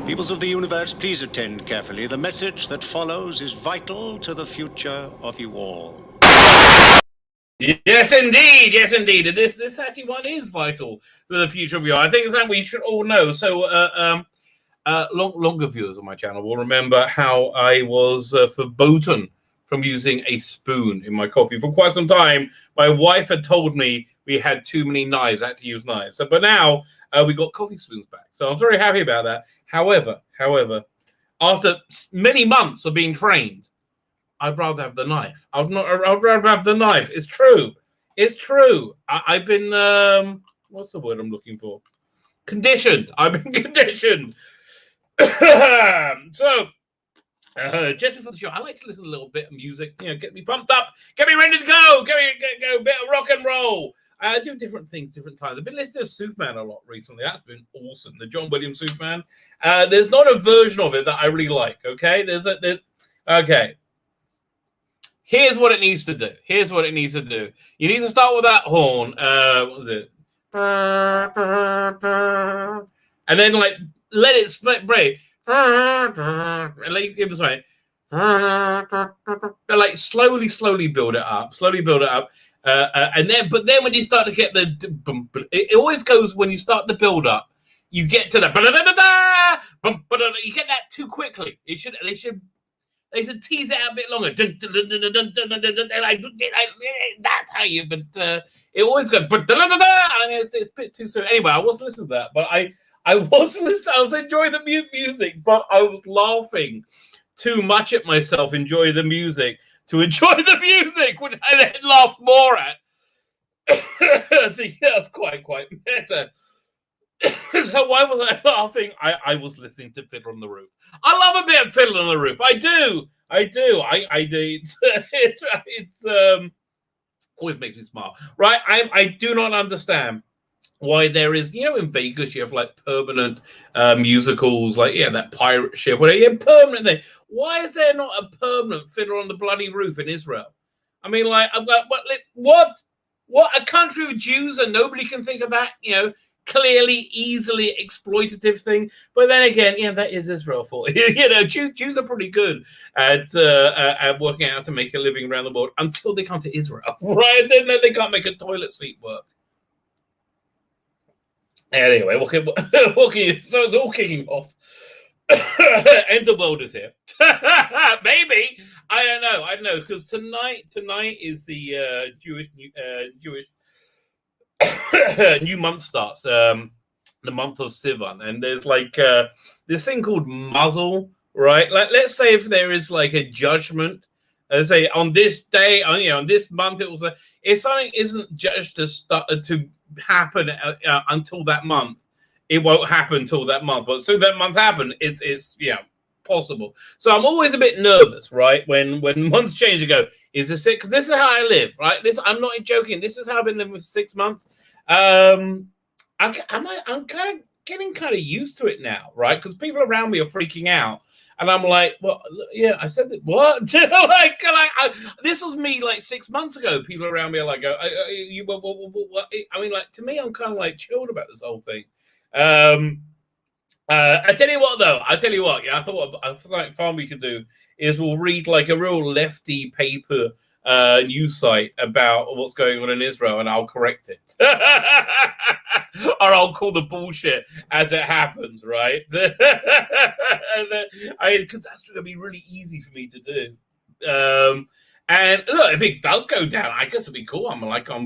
Peoples of the universe, please attend carefully. The message that follows is vital to the future of you all. Yes, indeed. Yes, indeed. This actually one is vital to the future of you. I think it's something we should all know. So, longer viewers on my channel will remember how I was verboten from using a spoon in my coffee for quite some time. My wife had told me we had too many knives. I had to use knives. So, but now we got coffee spoons back. So I was very happy about that. However, after many months of being trained, I'd rather have the knife. I'd rather have the knife. It's true. It's true. I've been what's the word I'm looking for? Conditioned. I've been conditioned. So just before the show, I like to listen to a little bit of music. You know, get me pumped up, get me ready to go, get go a bit of rock and roll. I do different things, different times. I've been listening to Superman a lot recently. That's been awesome. The John Williams Superman. There's not a version of it that I really like. Okay, okay. Here's what it needs to do. Here's what it needs to do. You need to start with that horn. What was it? And then like let it split break. And let it give us way. Like slowly build it up. Slowly build it up. And then when you start to get it always goes when you start the build up. You get to the you get that too quickly. They should tease it out a bit longer. That's how you. But it always goes. And it's a bit too soon. Anyway, I wasn't listening to that, but I wasn't listening. I was enjoying the music, but I was laughing too much at myself. Enjoy the music to enjoy the music, which I then laughed more at. I think that's quite meta. So why was I laughing? I was listening to Fiddler on the Roof. I love a bit of Fiddler on the Roof. I do. I do. It's always makes me smile. Right? I do not understand why there is, in Vegas you have like permanent musicals, like that pirate ship, whatever, permanent thing. Why is there not a permanent Fiddler on the Bloody Roof in Israel? I mean, like, what a country of Jews and nobody can think of that, clearly, easily exploitative thing. But then again, that is Israel for you. Jews are pretty good at working out how to make a living around the world until they come to Israel, right? Then they can't make a toilet seat work. Anyway, so it's all kicking off. End the world is here. Maybe. I don't know, because tonight is the Jewish new month starts, the month of Sivan, and there's like this thing called Mazel, right? Like, let's say if there is like a judgment, say on this day, on this month, it was if something isn't judged to happen until that month, it won't happen until that month. But so that month happened, it's possible. So I'm always a bit nervous, right? When months change, I go, is this it? Because this is how I live, right? I'm not joking. This is how I've been living for 6 months. I'm kind of getting used to it now, right? Because people around me are freaking out, and I'm like, well, yeah, I said that. What? This was me like 6 months ago. People around me are like, what? I mean, like, to me, I'm kind of like chilled about this whole thing. I tell you what, though. I thought like fun we could do is we'll read like a real lefty paper news site about what's going on in Israel, and I'll correct it, or I'll call the bullshit as it happens, right? Because that's going to be really easy for me to do. And look, if it does go down, I guess it'd be cool. I'm not. I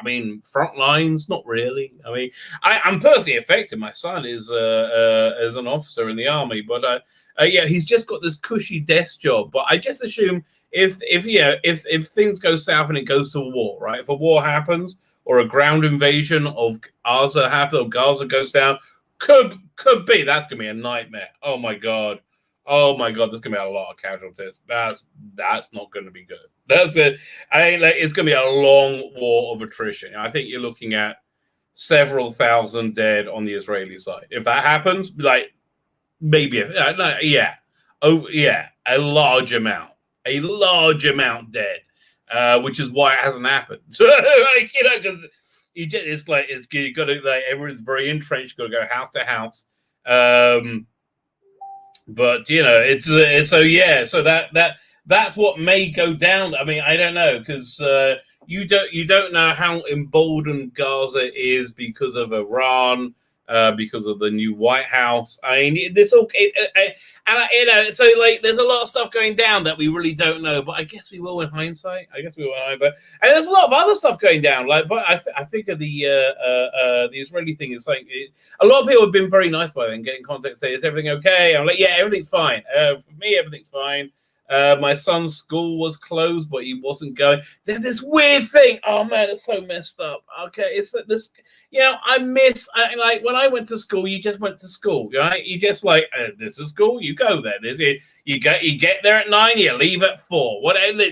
mean, front lines, not really. I mean, I'm personally affected. My son is as an officer in the army, but he's just got this cushy desk job. But I just assume if things go south and it goes to war, right? If a war happens or a ground invasion of Gaza happens or Gaza goes down, could be that's gonna be a nightmare. Oh my god, there's gonna be a lot of casualties. That's not gonna be good. That's it. It's gonna be a long war of attrition. I think you're looking at several thousand dead on the Israeli side. If that happens, like maybe a large amount dead, which is why it hasn't happened. So, because you got to everyone's very entrenched. You got to go house to house. But you know, it's so yeah, so that's what may go down. I mean, I don't know, because you don't know how emboldened Gaza is because of Iran, because of the new White House. I mean, this all, you know, so like, there's a lot of stuff going down that we really don't know. But I guess we will in hindsight. And there's a lot of other stuff going down. Like, but I think of the Israeli thing is like, a lot of people have been very nice by then, getting in contact, say, is everything okay? I'm like, yeah, everything's fine. For me, everything's fine. My son's school was closed, but he wasn't going. There's this weird thing. Oh man, it's so messed up. Okay, it's this. You know, like when I went to school. You just went to school, right? You just like, this is school. You go there. You get there at 9. You leave at 4.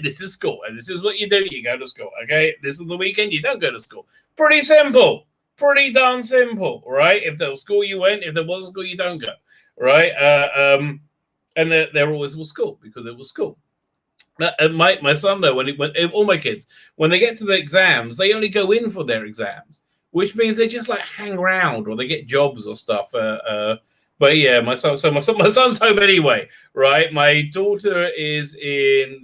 This is school, and this is what you do. You go to school. Okay, this is the weekend. You don't go to school. Pretty simple. Pretty darn simple, right? If there was school, you went. If there wasn't school, you don't go, right? And there always was school, because it was school. My son, though, all my kids, when they get to the exams, they only go in for their exams, which means they just like hang around or they get jobs or stuff. But yeah, my son's home anyway, right? My daughter is in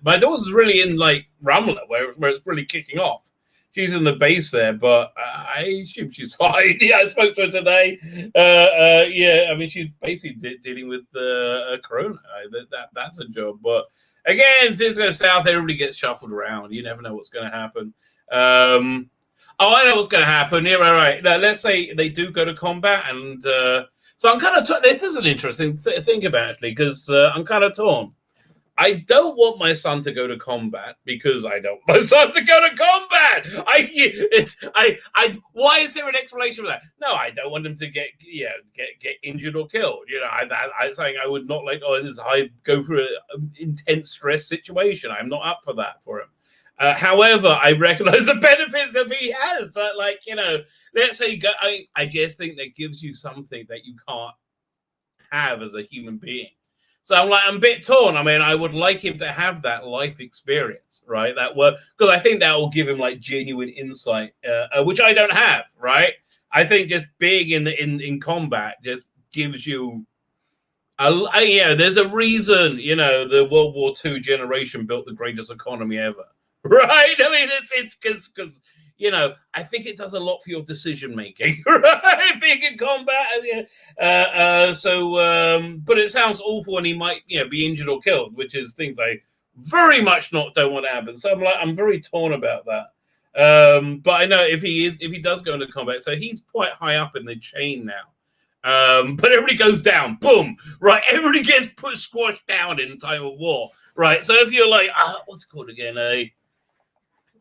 my daughter's really in like Ramla, where it's really kicking off. She's in the base there, but I assume she's fine. Yeah, I spoke to her today. Yeah, I mean, she's basically dealing with corona. That's a job. But again, things go south, everybody gets shuffled around. You never know what's going to happen. I know what's going to happen. Yeah, right. Now, let's say they do go to combat, and so I'm kind of. This is an interesting thing about, actually, because I'm kind of torn. I don't want my son to go to combat, because I don't want my son to go to combat. Why is there an explanation for that? No, I don't want him to get injured or killed. You know, I'm saying I would not like. I go through an intense stress situation. I'm not up for that for him. However, I recognize the benefits that he has. That, like, you know, let's say I just think that gives you something that you can't have as a human being. So I'm a bit torn. I mean, I would like him to have that life experience, right? That work, because I think that will give him like genuine insight, which I don't have, right? I think just being in combat just gives you, there's a reason, you know, the World War II generation built the greatest economy ever, right? I mean, it's because. You know, I think it does a lot for your decision making, right? Being in combat, but it sounds awful when he might, be injured or killed, which is things I very much don't want to happen. So I'm very torn about that. But I know if he does go into combat, so he's quite high up in the chain now. But everybody goes down, boom, right? Everybody gets squashed down in time of war, right? So if you're like, what's it called again?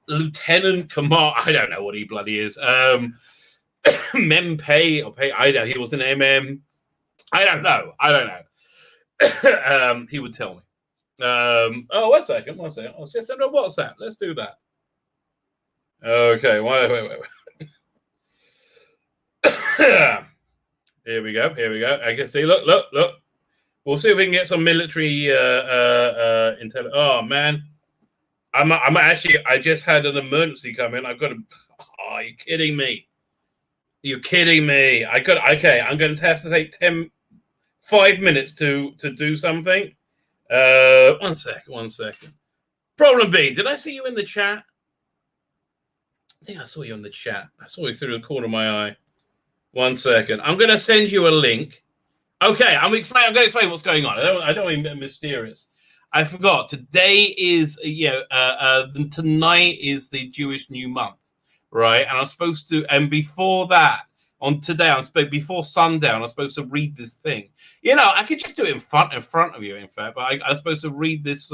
Lieutenant Command, I don't know what he bloody is. Mempay or Pay, I don't know. He was an MM. I don't know. He would tell me. One second. I was just sending a WhatsApp. Let's do that. Okay, wait. Here we go. I can see. Look. We'll see if we can get some military intelligence. Oh man. I'm actually. I just had an emergency come in. I've got to. Oh, you're kidding me. Okay, I'm going to have to take 5 minutes to do something. 1 second. Problem B, did I see you in the chat? I think I saw you in the chat. I saw you through the corner of my eye. 1 second. I'm going to send you a link. Okay, I'm going to explain what's going on. I don't want to be mysterious. I forgot. Today is, tonight is the Jewish New Month, right? And I'm supposed to, and before that, before sundown, I'm supposed to read this thing. I could just do it in front of you, in fact, but I'm supposed to read this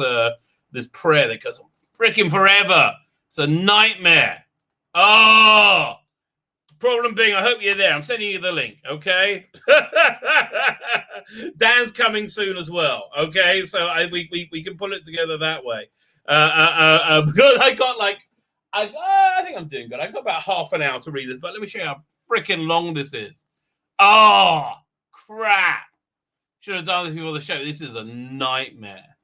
this prayer that goes on freaking forever. It's a nightmare. Oh, problem being, I hope you're there. I'm sending you the link, okay? Dan's coming soon as well, okay? So we can pull it together that way. Because I got I think I'm doing good. I got about half an hour to read this, but let me show you how freaking long this is. Oh, crap. Should have done this before the show. This is a nightmare.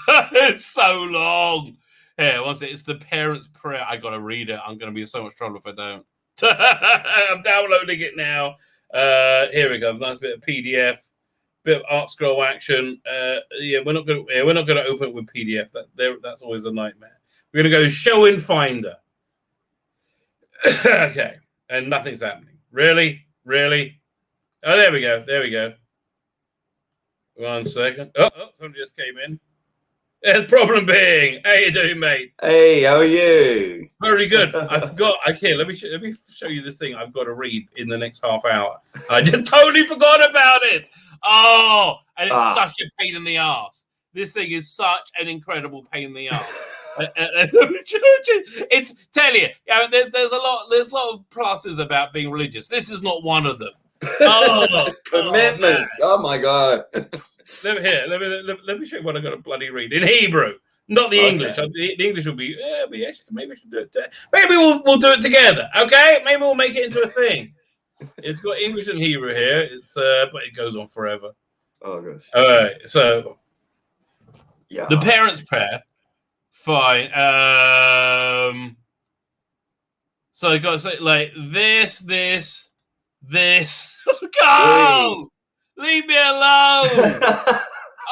It's so long. Here, once it's the parents' prayer. I got to read it. I'm going to be in so much trouble if I don't. I'm downloading it now. Here we go. Nice bit of PDF. bit of art scroll action. We're not going to open it with PDF. That's always a nightmare. We're going to go show in Finder. Okay, and nothing's happening. Really? Oh, there we go. 1 second. Oh, somebody just came in. There's Problem Being. How you doing, mate? Hey, how are you? Very good. I forgot. Okay, let me show you this thing I've got to read in the next half hour. I just totally forgot about it. Oh, and it's such a pain in the ass. This thing is such an incredible pain in the ass. It's tell you, there's a lot of pluses about being religious. This is not one of them. Commitments. Oh my god. Let me show you what I got to bloody read in Hebrew, not the English. The English will be maybe we should do it. Maybe we'll do it together. Okay, maybe we'll make it into a thing. It's got English and Hebrew here. It's but it goes on forever. Oh gosh. All right, so yeah, the parents' prayer. Fine. So I got to say like this. Go! Leave me alone!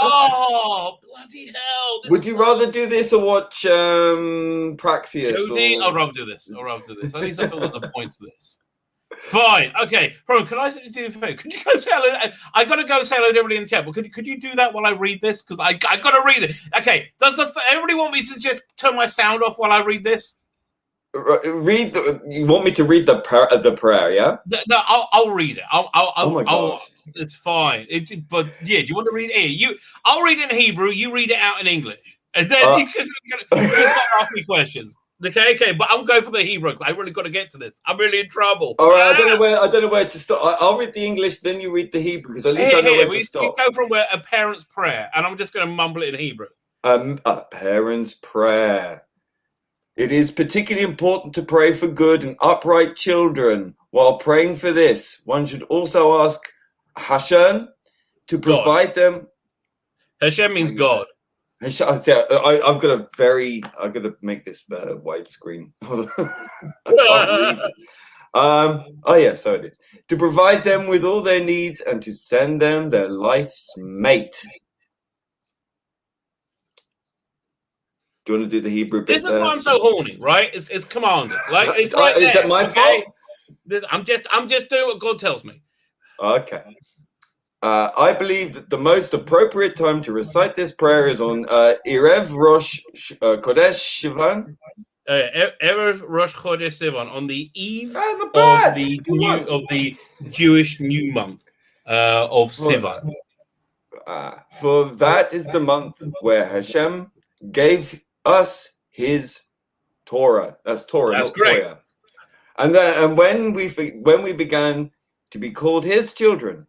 Oh, bloody hell! Would you rather do this or watch Praxius? I'd rather do this. At least I feel there's a point to this. Fine. Okay. Problem, can I do a favor? Could you go say hello? I got to go say hello to everybody in the chat, but could you do that while I read this? Because I got to read it. Okay. Does everybody want me to just turn my sound off while I read this? You want me to read the prayer? Yeah. No, I'll read it. Oh my gosh. It's fine. But yeah, do you want to read it here? I'll read it in Hebrew. You read it out in English, and then you can ask me questions. Okay, but I'm going for the Hebrew because I really got to get to this. I'm really in trouble. All right, I don't know where to stop. I'll read the English, then you read the Hebrew because at least I know where to stop. We go from a parent's prayer, and I'm just going to mumble it in Hebrew. A parent's prayer. It is particularly important to pray for good and upright children. While praying for this, one should also ask Hashem to provide them. Hashem means God. I've got to make this widescreen. So it is. To provide them with all their needs and to send them their life's mate. Do you want to do the Hebrew bit? This is why I'm so horny, right? It's commanded. Like it's right there. Is that my fault? I'm just doing what God tells me. Okay. I believe that the most appropriate time to recite this prayer is on Erev Rosh Chodesh Sivan. Erev Rosh Chodesh Sivan, on the eve of the Jewish new month of Sivan. For that is the month where Hashem gave us His Torah. That's Torah, that's not great. Torah. And when we began to be called His children,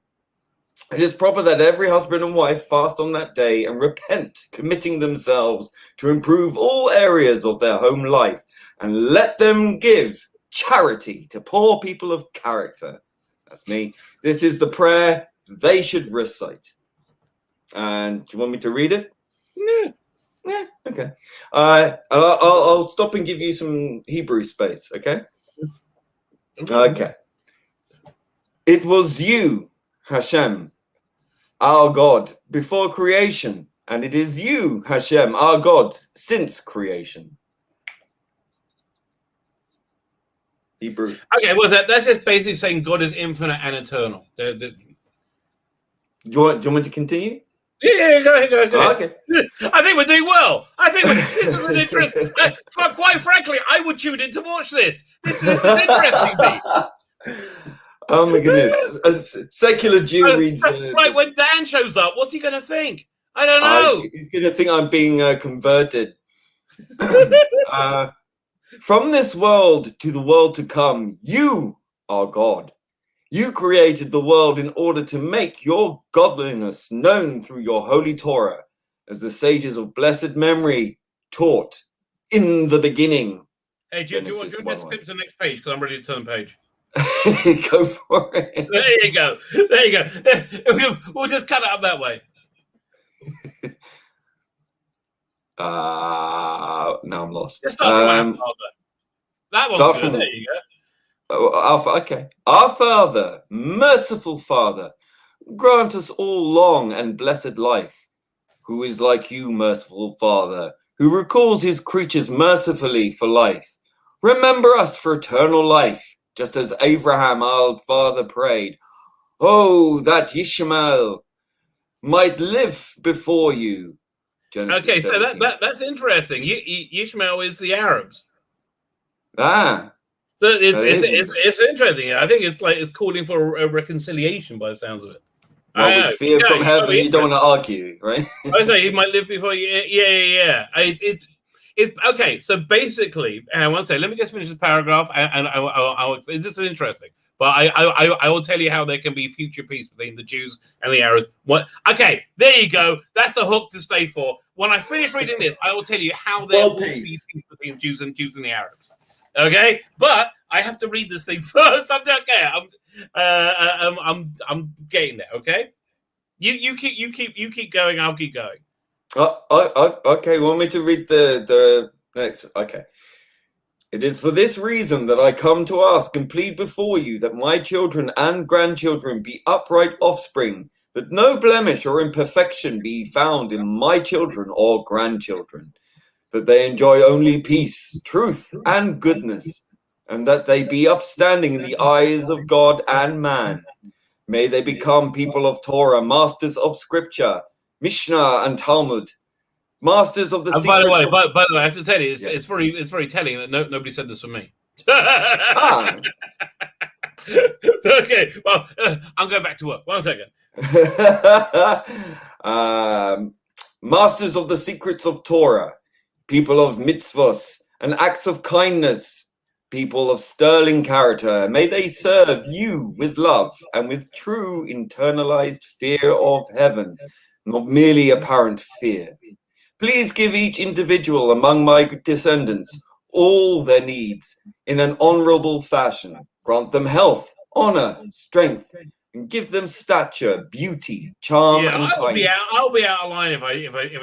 it is proper that every husband and wife fast on that day and repent, committing themselves to improve all areas of their home life, and let them give charity to poor people of character. That's me. This is the prayer they should recite. And do you want me to read it? Yeah. Okay. I'll stop and give you some Hebrew space. Okay. Okay. It was you, Hashem, our God, before creation, and it is you, Hashem, our God, since creation. Hebrew. Okay, well, that's just basically saying God is infinite and eternal. Do you want me to continue? Yeah, go ahead. Oh, okay. I think we're doing well. This is an interesting. Quite frankly, I would tune in to watch this. This is interesting to me. Oh my goodness! A secular Jew reads. Right, when Dan shows up, what's he going to think? I don't know. He's going to think I'm being converted. From this world to the world to come, you are God. You created the world in order to make your godliness known through your holy Torah, as the sages of blessed memory taught in the beginning. Hey, do you want to skip to the next page? Because I'm ready to turn page. Go for it. There you go. We'll just cut it up that way. Now I'm lost. Just start from that one's good. There you go. Okay. Our Father, merciful Father, Grant us all long and blessed life. Who is like you, merciful Father, who recalls his creatures mercifully for life. Remember us for eternal life, just as Abraham our father prayed. Oh, that Ishmael might live before you. Genesis Okay, 17. so that's interesting. Ishmael is the Arabs. Ah. So it's interesting. I think it's calling for a reconciliation by the sounds of it. Well, with fear from heaven, you don't want to argue, right? I say he might live before you. Yeah. It's okay. So basically, one second. Let me just finish this paragraph, and this is interesting. But I will tell you how there can be future peace between the Jews and the Arabs. What? Okay, there you go. That's the hook to stay for. When I finish reading this, I will tell you how there will be peace between Jews and the Arabs. Okay, but I have to read this thing first. I'm getting there. Okay, you keep going. I'll keep going. Okay. Want me to read the next? Okay. It is for this reason that I come to ask and plead before you that my children and grandchildren be upright offspring, that no blemish or imperfection be found in my children or grandchildren, that they enjoy only peace, truth, and goodness, and that they be upstanding in the eyes of God and man. May they become people of Torah, masters of scripture, Mishnah and Talmud, masters of the secrets. By the way, I have to tell you, it's very telling that nobody said this for me. Okay, well, I'm going back to work. 1 second. Masters of the secrets of Torah, people of mitzvos and acts of kindness, people of sterling character, may they serve you with love and with true internalized fear of heaven, not merely apparent fear. Please give each individual among my descendants all their needs in an honorable fashion. Grant them health, honor, strength, and give them stature, beauty, charm, and kindness. I'll be out of line if I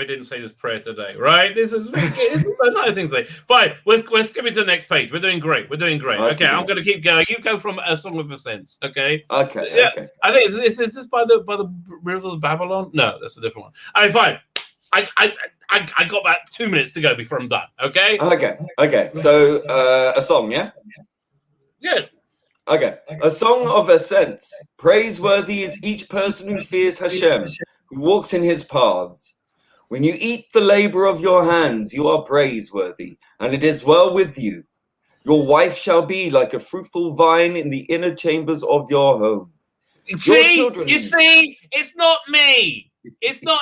didn't say this prayer today, right? This is another thing to say. Fine, we're skipping to the next page. We're doing great. Okay, I'm going to keep going. You go from A Song of Ascents, okay? Okay. Yeah, okay. I think is this by the Rivers of Babylon? No, that's a different one. All right, fine. I got about 2 minutes to go before I'm done. Okay. Okay. So a song, yeah. Yeah. Okay. A song of ascents. Praiseworthy is each person who fears Hashem, who walks in his paths. When you eat the labor of your hands, you are praiseworthy, and it is well with you. Your wife shall be like a fruitful vine in the inner chambers of your home. You see, it's not me. It's not.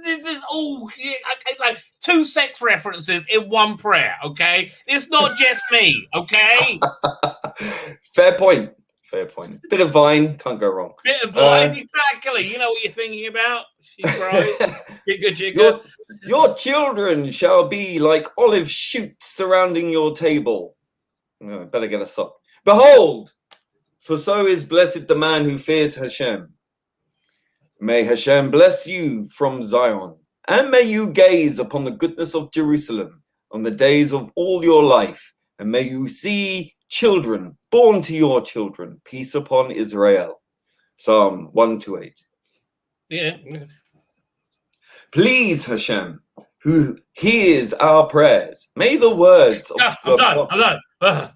This is all like 2 sex references in one prayer. Okay, it's not just me. Okay. Fair point. Bit of vine, can't go wrong. Bit of vine, exactly. You know what you're thinking about. She's right. Jigger. Your children shall be like olive shoots surrounding your table. Oh, better get a sock. Behold, for so is blessed the man who fears Hashem. May Hashem bless you from Zion, and may you gaze upon the goodness of Jerusalem on the days of all your life, and may you see children born to your children. Peace upon Israel. Psalm 128. Yeah. Please, Hashem, who hears our prayers, may the words of I'm done. Okay.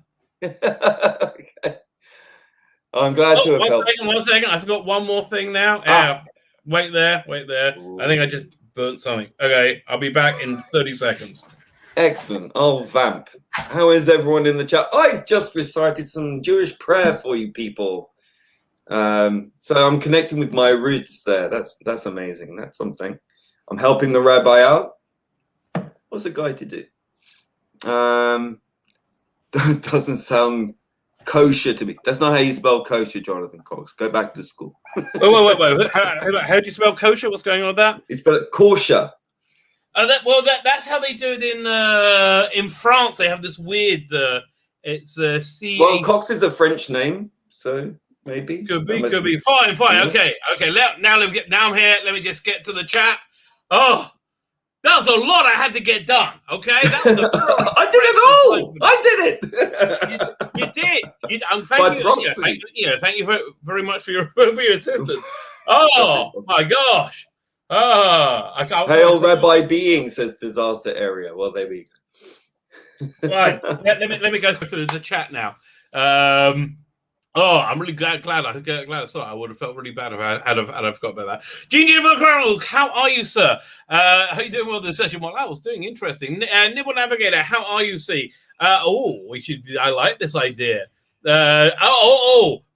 I'm glad to have helped. 1 second. I forgot one more thing now. Wait there. Ooh. I think I just burnt something. Okay, I'll be back in 30 seconds. Excellent. Oh, Vamp. How is everyone in the chat? I've just recited some Jewish prayer for you people. So I'm connecting with my roots there. That's amazing. That's something. I'm helping the rabbi out. What's a guy to do? That doesn't sound kosher to me. That's not how you spell kosher, Jonathan Cox. Go back to school. Wait. How do you spell kosher? What's going on with that? You spell it kosher. That's how they do it in France. They have this weird. It's C. Well, Cox is a French name, so maybe could be. Fine. Yeah. Okay. Now I'm here. Let me just get to the chat. Oh. That was a lot I had to get done. Okay, that was I did it all. I did it. You did. Thank you. Thank you very much for your assistance. Oh my gosh! I can't. Hail Rabbi being, says disaster area. Well, there we go. Right, let me go through the chat now. I'm really glad I saw it. I would have felt really bad if I forgot about that. Gene Chronicle, how are you, sir? How are you doing well this session? Well, I was doing interesting. Nibble Navigator, how are you, see? I like this idea.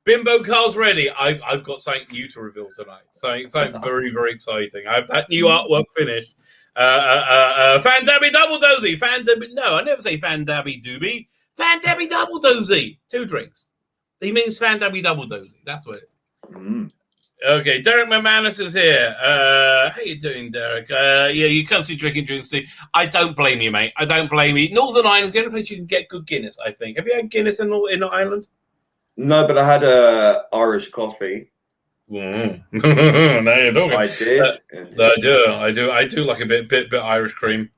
Bimbo Carl's ready. I've got something new to reveal tonight. Something very, very exciting. I have that new artwork finished. Fan Dabby Double Dozy. No, I never say Fan Dabby Doobie. Fan Dabby Double Dozy. 2 drinks. He means Fan Dabby Double Dozy. That's what Okay, Derek McManus is here. How you doing, Derek? Yeah, you can't be drinking drinks too. I don't blame you, mate. I don't blame you. Northern Ireland's the only place you can get good Guinness, I think. Have you had Guinness in Ireland? No, but I had Irish coffee. Now you're talking. I did. I do like a bit Irish cream.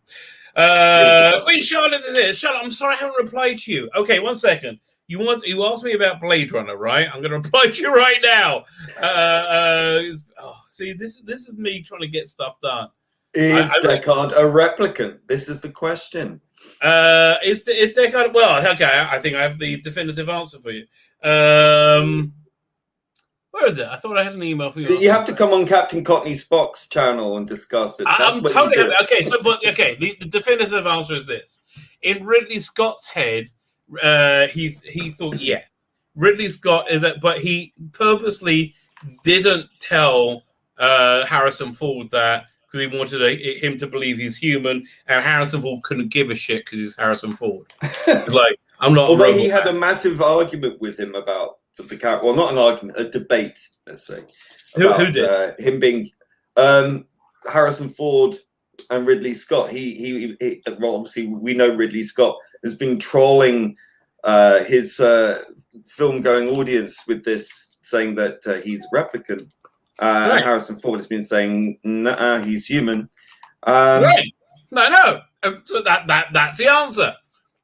Queen Charlotte is here. Charlotte, I'm sorry I haven't replied to you. Okay, 1 second. You asked me about Blade Runner, right? I'm going to reply to you right now. See, this is me trying to get stuff done. Is Deckard a replicant? This is the question. Is Deckard? Well, okay. I think I have the definitive answer for you. Where is it? I thought I had an email for you. You have to come on Captain Courtney Spock's channel and discuss it. I'm totally okay. The definitive answer is this: in Ridley Scott's head. He thought yes. Ridley Scott is that, but he purposely didn't tell Harrison Ford that because he wanted him to believe he's human, and Harrison Ford couldn't give a shit because he's Harrison Ford. Like I'm not. Although he had a massive argument with him about the character. Well, not an argument, a debate. Let's say. Who did? Him being Harrison Ford and Ridley Scott. He well, obviously we know Ridley Scott has been trolling his film-going audience with this, saying that he's replicant. Right. Harrison Ford has been saying, nah, he's human. Right. No. So that's the answer.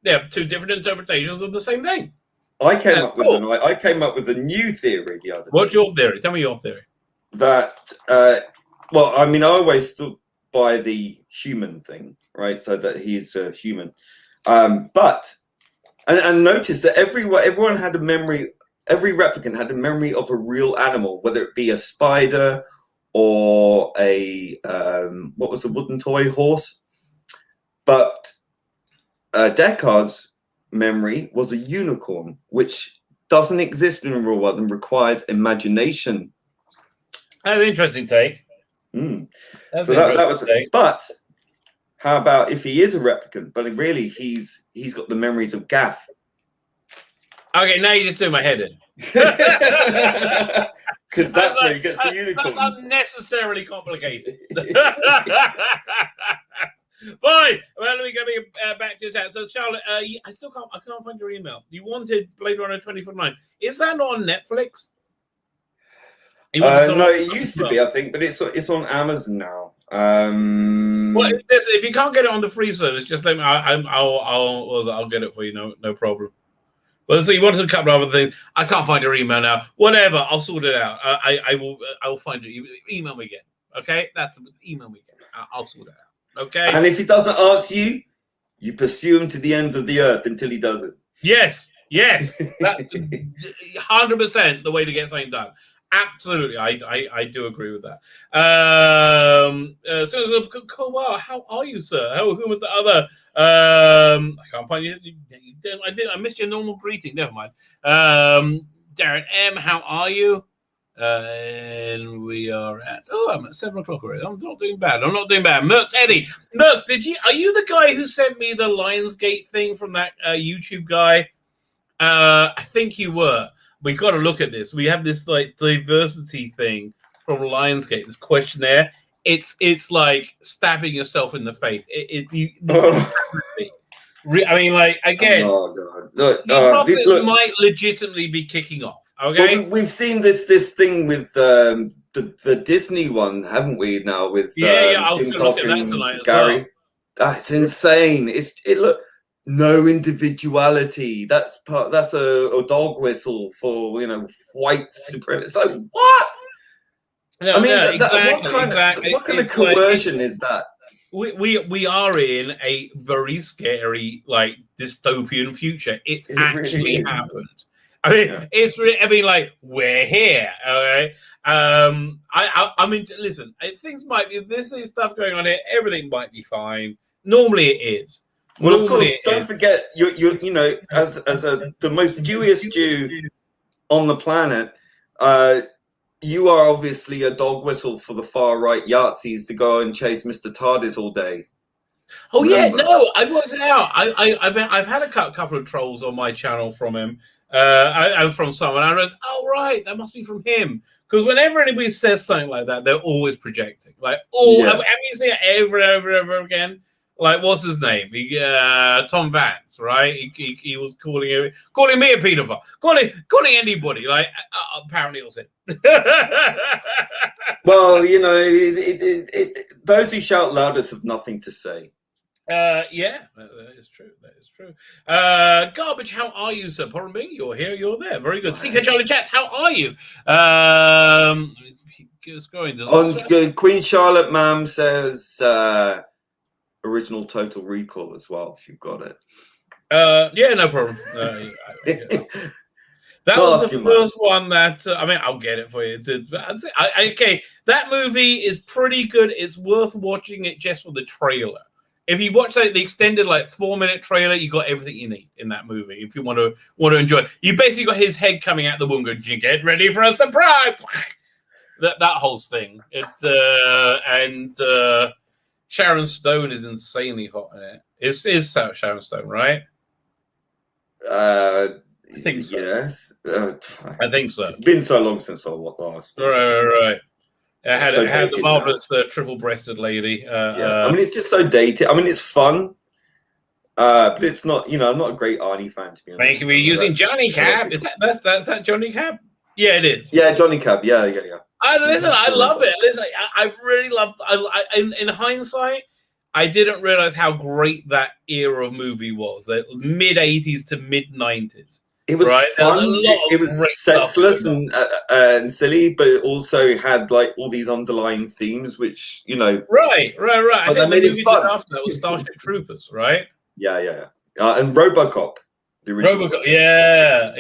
There are 2 different interpretations of the same thing. I came up with a new theory the other day. What's your theory? Tell me your theory. That, well, I mean, I always stood by the human thing, right? So that he's a human. But notice that everyone had a memory. Every replicant had a memory of a real animal, whether it be a spider or a what was a wooden toy horse. But Deckard's memory was a unicorn, which doesn't exist in the real world and requires imagination. That's an interesting take. So that was. But how about if he is a replicant, but really he's got the memories of Gaff? Okay, now you're just doing my head in. Because that's where he gets the unicorn. That's unnecessarily complicated. Fine. Well, let me go back to that. So, Charlotte, I can't find your email. You wanted Blade Runner 2049. Is that not on Netflix? No, it used to be, I think, but it's on Amazon now. Well, if you can't get it on the free service, just let me. I'll get it for you. No problem. Well, so you wanted a couple of other things. I can't find your email now. Whatever, I'll sort it out. I will find it. Email me again. Okay, email me again. I'll sort it out. Okay. And if he doesn't answer you, you pursue him to the ends of the earth until he does it. Yes. That's 100% the way to get something done. Absolutely, I do agree with that. So, well, how are you, sir? Who was the other? I can't find you. I missed your normal greeting. Never mind. Darren M, how are you? And we are at. I'm at 7 o'clock already. I'm not doing bad. Merks Eddie, Merks, are you the guy who sent me the Lionsgate thing from that YouTube guy? I think you were. We got to look at this. We have this like diversity thing from Lionsgate, this questionnaire. It's like stabbing yourself in the face. I mean, like again, the process might legitimately be kicking off. Okay, well, we've seen this thing with the Disney one, haven't we? Now with I was going to look at that tonight as Gary. Well. That's insane. Look. No individuality. That's a dog whistle for white supremacy. So what? No, I mean, no, exactly. What kind of coercion is that? We are in a very scary, like, dystopian future. It actually really happened. I mean, yeah. it's really, I mean, like, we're here. Okay. I mean, listen, things might be, this is stuff going on here. Everything might be fine. Normally it is. Well, of course, don't forget, you know, as the most Jewish Jew on the planet, you are obviously a dog whistle for the far right Yahtzees to go and chase Mr. TARDIS all day. Oh Remember? Yeah, no, I worked it out. I've had a couple of trolls on my channel from him, from someone. I was, oh right, that must be from him. Because whenever anybody says something like that, they're always projecting. Like, have you seen it over and over and over again? Like, what's his name? Tom Vance, right? He was calling me a pedophile, calling anybody. Like, apparently it was him. Well, you know, those who shout loudest have nothing to say. Yeah, that is true. That is true. Garbage, how are you, sir? Pardon me, you're here, you're there. Very good. CK Charlie Chats, how are you? Keep going. Queen Charlotte, ma'am, says original Total Recall as well, if you've got it. Yeah, no problem. That was the first one that I mean, I'll get it for you. Okay, that movie is pretty good. It's worth watching it just for the trailer. If you watch the extended 4-minute trailer, you got everything you need in that movie. If you want to enjoy it, you basically got his head coming out the womb, going, "Get ready for a surprise!" that whole thing. And Sharon Stone is insanely hot in it. It's Sharon Stone, right? I think so. Yes. I think so. It's been so long since I watched last. Right. I had the marvelous triple-breasted lady. Yeah, I mean, it's just so dated. I mean, it's fun, but it's not. You know, I'm not a great Arnie fan, to be honest. Thank you for using Johnny Cab. Is that Johnny Cab? Yeah, it is. Yeah, Johnny Cab. Yeah. Listen, I love it. Listen, I really love. In hindsight, I didn't realize how great that era of movie was. The mid '80s to mid '90s. It was fun. It was senseless and silly, but it also had all these underlying themes, which Right. I think the movie after that was Starship Troopers, right? Yeah. And RoboCop. The original. RoboCop. Yeah.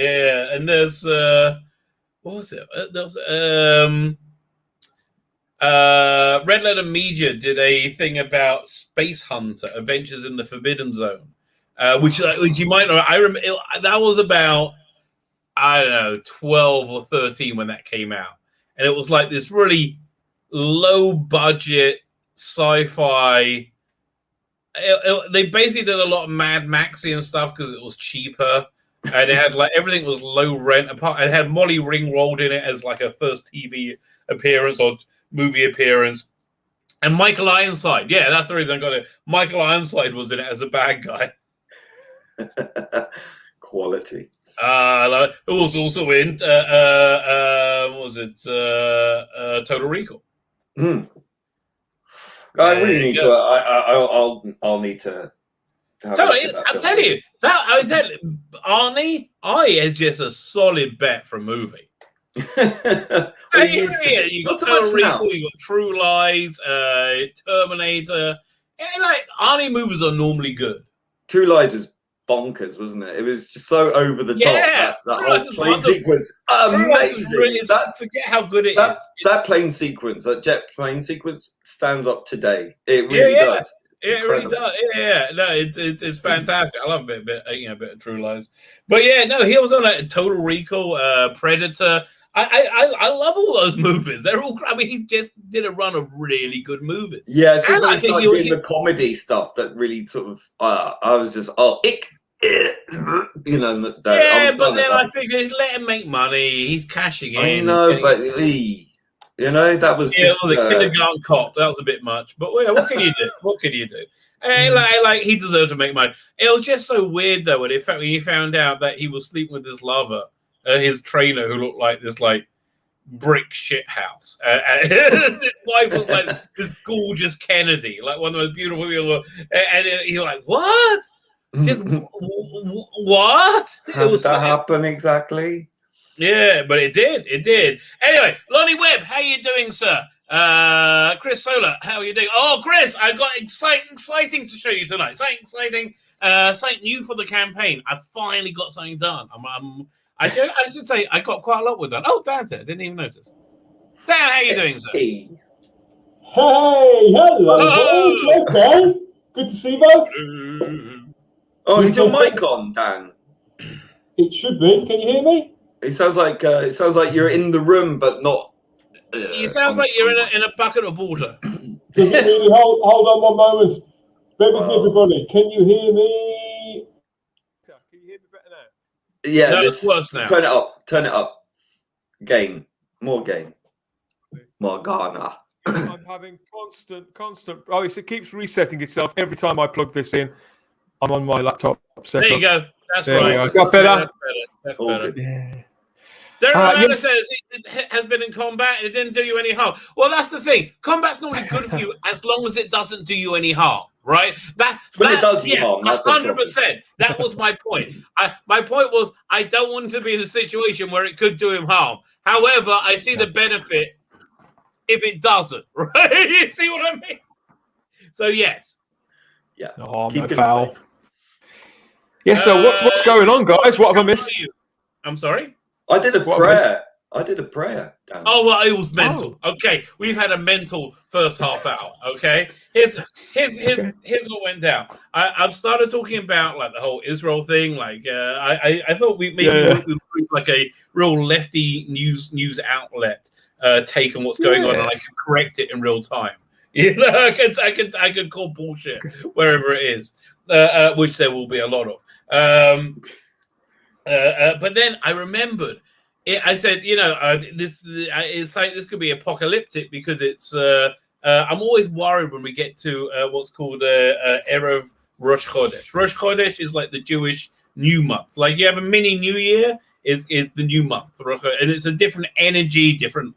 And there's what was it? There was Red Letter Media did a thing about Space Hunter: Adventures in the Forbidden Zone. Which you might know. I remember that was about 12 or 13 when that came out, and it was like this really low budget sci-fi. They basically did a lot of Mad Maxian stuff because it was cheaper, and it had everything was low rent. Apart, it had Molly Ringwald in it as a first TV appearance or movie appearance, and Michael Ironside. Yeah, that's the reason I got it. Michael Ironside was in it as a bad guy. Quality. Who was also in Total Recall? I really need to. I'll need to. I'm telling you that. Arnie, is just a solid bet for a movie. You got Total Recall, you got True Lies, Terminator. Arnie movies are normally good. True Lies is bonkers, wasn't it? It was just so over the top. That whole plane sequence, amazing. Forget how good it is. That plane sequence, that jet plane sequence, stands up today. It really does. It really does. Yeah. No, it's fantastic. I love a bit of True Lies. But yeah, no, he was on a Total Recall, Predator. I love all those movies. They're all. I mean, he just did a run of really good movies. Yeah, so when I started doing the comedy stuff, that really sort of. I was just but then I figured let him make money. He's cashing in. I know, but that was just the Kindergarten Cop. That was a bit much, but what can you do? What can you do? And he deserved to make money. It was just so weird though when he found out that he was sleeping with his lover. His trainer, who looked like this brick shit house, and his wife was this gorgeous Kennedy, one of the most beautiful people. And he was like, "What? Just what? How did that happen exactly?" Yeah, but it did. It did. Anyway, Lonnie Webb, how you doing, sir? Chris Solar, how are you doing? Oh, Chris, I got exciting to show you tonight. Something new for the campaign. I finally got something done. I should say I got quite a lot with done. Oh, Dan's here. I didn't even notice. Dan, how you doing, sir? Hey, hello, boys. Okay, good to see you both. Oh, is your mic on, Dan? It should be. Can you hear me? It sounds like you're in the room, but not. It sounds like you're in a bucket of water. Does it really? Hold on one moment. Bear with me, everybody. Can you hear me? Can you hear me better now? Yeah, no, it's worse now. Turn it up. Turn it up. Gain. More gain. More Ghana. I'm having constant. Oh, it keeps resetting itself every time I plug this in. I'm on my laptop. There you go. That's there right. Is that better? That's better. Yeah. Darren Yes. says it has been in combat and it didn't do you any harm. Well, that's the thing. Combat's normally good for you as long as it doesn't do you any harm, right? When it does you harm, that's 100%. That was my point. My point was I don't want to be in a situation where it could do him harm. However, I see the benefit if it doesn't, right? You see what I mean? So yes. Yeah. No harm, no foul. Yeah, so what's going on, guys? What have I missed? I'm sorry? I did a prayer. Dan. Oh, well, it was mental. Oh. Okay, we've had a mental first half hour. Okay, here's what went down. I've started talking about like the whole Israel thing. Like, I thought we would like a real lefty news outlet take on what's going on, and I could correct it in real time. You know, I could call bullshit wherever it is, which there will be a lot of. But then I remembered. I said, this could be apocalyptic because it's. I'm always worried when we get to what's called Erev Rosh Chodesh. Rosh Chodesh is like the Jewish new month. Like you have a mini New Year is the new month, and it's a different energy, different.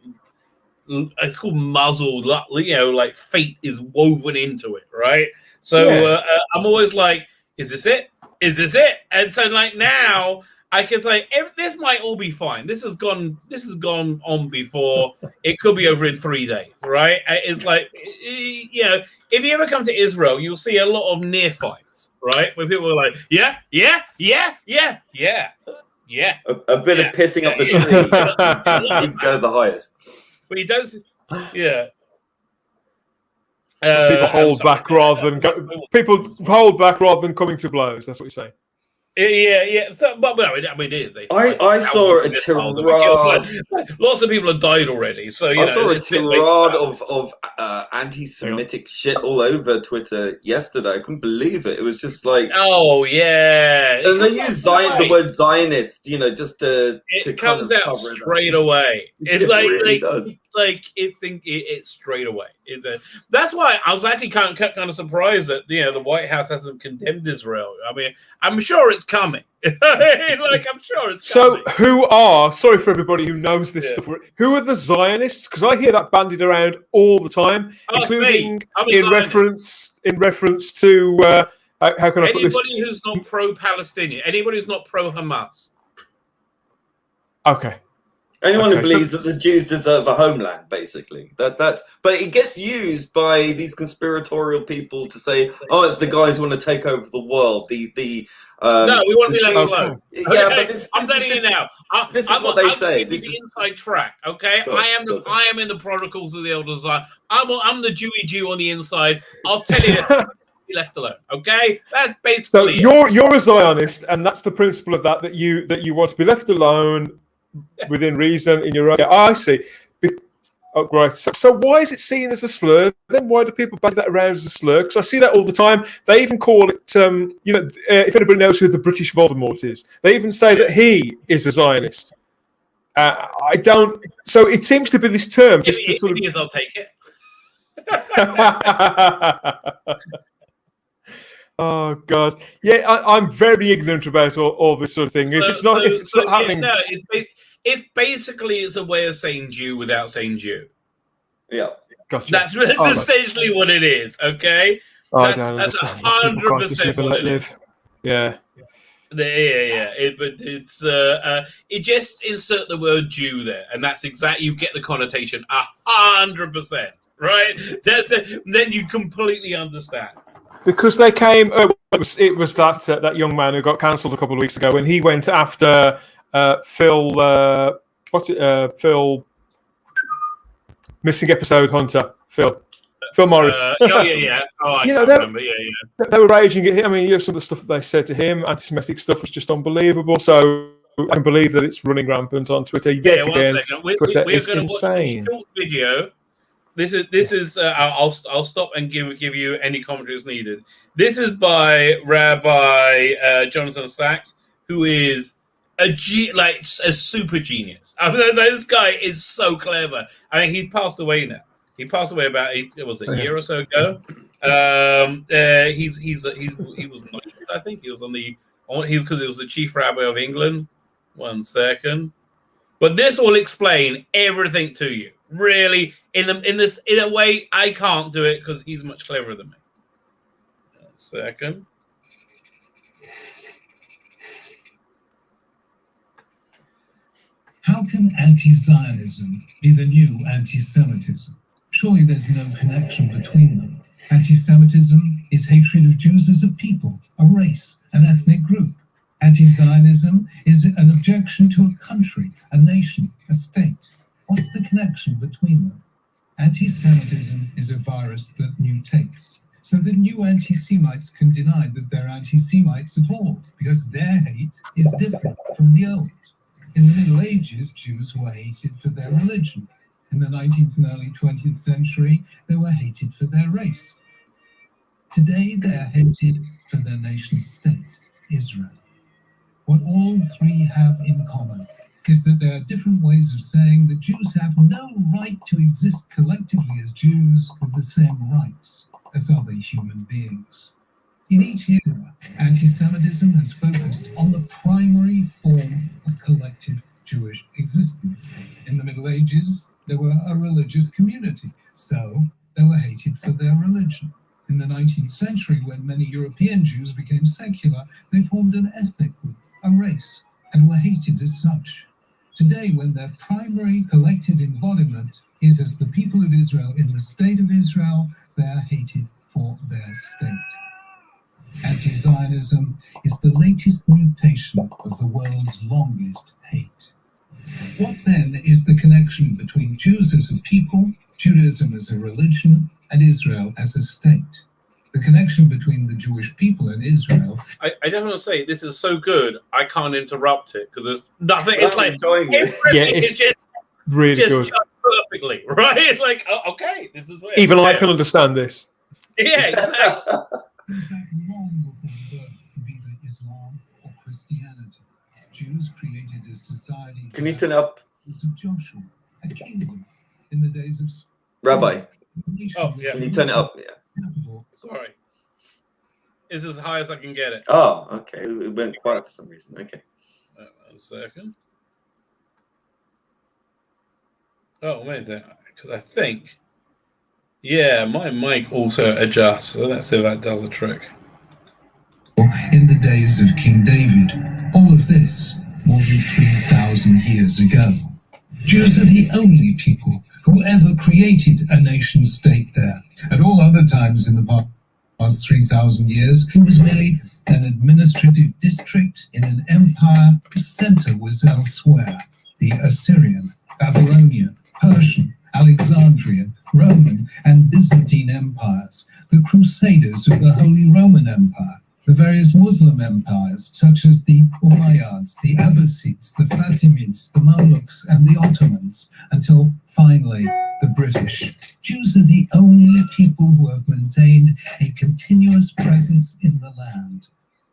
It's called muzzle. Like fate is woven into it, right? So I'm always like, is this it? Is this it? And so like now. I can say this might all be fine. This has gone on before. It could be over in 3 days, right? It's like, if you ever come to Israel, you'll see a lot of near fights, right? Where people are like, yeah. A bit of pissing up the trees. You go the highest. But he does, yeah. People hold back rather than coming to blows. That's what you're saying. Yeah. So, but I mean, it is. I saw a tirade. Lots of people have died already. So I saw a tirade of anti-Semitic shit all over Twitter yesterday. I couldn't believe it. It was just like, oh yeah, and they use the word Zionist, just to it kind comes of out cover straight away. It's it's straight away. That's why I was actually kind of surprised that the White House hasn't condemned Israel. I mean, I'm sure it's coming. I'm sure it's coming. So sorry for everybody who knows this stuff, who are the Zionists? Because I hear that bandied around all the time, including in reference to how can I put this? Anybody who's not pro-Palestinian, anybody who's not pro-Hamas. Okay. Anyone who believes that the Jews deserve a homeland, basically. But it gets used by these conspiratorial people to say, "Oh, it's the guys who want to take over the world." No, we want to be left alone. Yeah, but I'm telling you now. This is what they say. This is the inside track. Okay, I am in the protocols of the Elder Zion. I'm the Jewy Jew on the inside. I'll tell you. Be left alone. Okay, that's basically. So you're a Zionist, and that's the principle of that you want to be left alone. Within reason, in your own. I see. Oh, right. So why is it seen as a slur? Then why do people bandy that around as a slur? Because I see that all the time. They even call it, if anybody knows who the British Voldemort is, they even say that he is a Zionist. I don't. So it seems to be this term just to sort of. I'll take it. Oh God, yeah, I'm very ignorant about all this sort of thing. If it's not happening, it's basically a way of saying Jew without saying Jew. Yeah, gotcha. That's essentially what it is. Okay, I don't understand. 100% what it is. Yeah. But it's it just insert the word Jew there, and that's exactly, you get the connotation 100%, right? Then you completely understand. Because they came. It was that young man who got cancelled a couple of weeks ago, and he went after Phil. Phil, missing episode hunter. Phil Morris. Yeah. Oh, I can't remember. Yeah. They were raging at him. I mean, some of the stuff that they said to him, anti-Semitic stuff, was just unbelievable. So I can believe that it's running rampant on Twitter. Yet again, Twitter is insane. Watch a short video. This is. I'll stop and give you any commentary as needed. This is by Rabbi Jonathan Sachs, who is a super genius. I mean, this guy is so clever. I mean, he passed away now. He passed away about a year or so ago. He was knighted, I think. He was because he was the chief rabbi of England. 1 second. But this will explain everything to you. Really, in a way, I can't do it because he's much cleverer than me. 1 second. How can anti-Zionism be the new anti-Semitism? Surely there's no connection between them. Anti-Semitism is hatred of Jews as a people, a race, an ethnic group. Anti-Zionism is an objection to a country, a nation, a state. What's the connection between them? Anti-Semitism is a virus that mutates, so the new anti-Semites can deny that they're anti-Semites at all, because their hate is different from the old. In the Middle Ages, Jews were hated for their religion. In the 19th and early 20th century, they were hated for their race. Today, they are hated for their nation state, Israel. What all three have in common is that there are different ways of saying that Jews have no right to exist collectively as Jews with the same rights as other human beings. In each era, anti-Semitism has focused on the primary form of collective Jewish existence. In the Middle Ages, they were a religious community, so they were hated for their religion. In the 19th century, when many European Jews became secular, they formed an ethnic group, a race, and were hated as such. Today, when their primary collective embodiment is as the people of Israel in the state of Israel, they are hated for their state. Anti-Zionism is the latest mutation of the world's longest hate. What then is the connection between Jews as a people, Judaism as a religion, and Israel as a state? The connection between the Jewish people and Israel. I just want to say, this is so good, I can't interrupt it because there's nothing. It's like it's just really good, just perfectly, right? It's like, okay, this is weird. Even I can understand this. Yeah, exactly. In fact, long before the birth of either Islam or Christianity, Jews created a society. Can you turn up? Of Joshua, a kingdom in the days of Rabbi. Oh, yeah. Can you turn it up? Yeah. Sorry. It's as high as I can get it. Oh, okay. It went quiet for some reason. Okay. 1 second. Oh, wait there. Because I think, yeah, my mic also adjusts. So let's see if that does a trick. In the days of King David, all of this more than 3,000 years ago. Jews are the only people who ever created a nation state there. At all other times in the past 3,000 years, it was merely an administrative district in an empire whose center was elsewhere. The Assyrian, Babylonian, Persian, Alexandrian, Roman, and Byzantine empires, the Crusaders of the Holy Roman Empire, the various Muslim empires, such as the Umayyads, the Abbasids, the Fatimids, the Mamluks, and the Ottomans, until finally the British. Jews are the only people who have maintained a continuous presence in the land.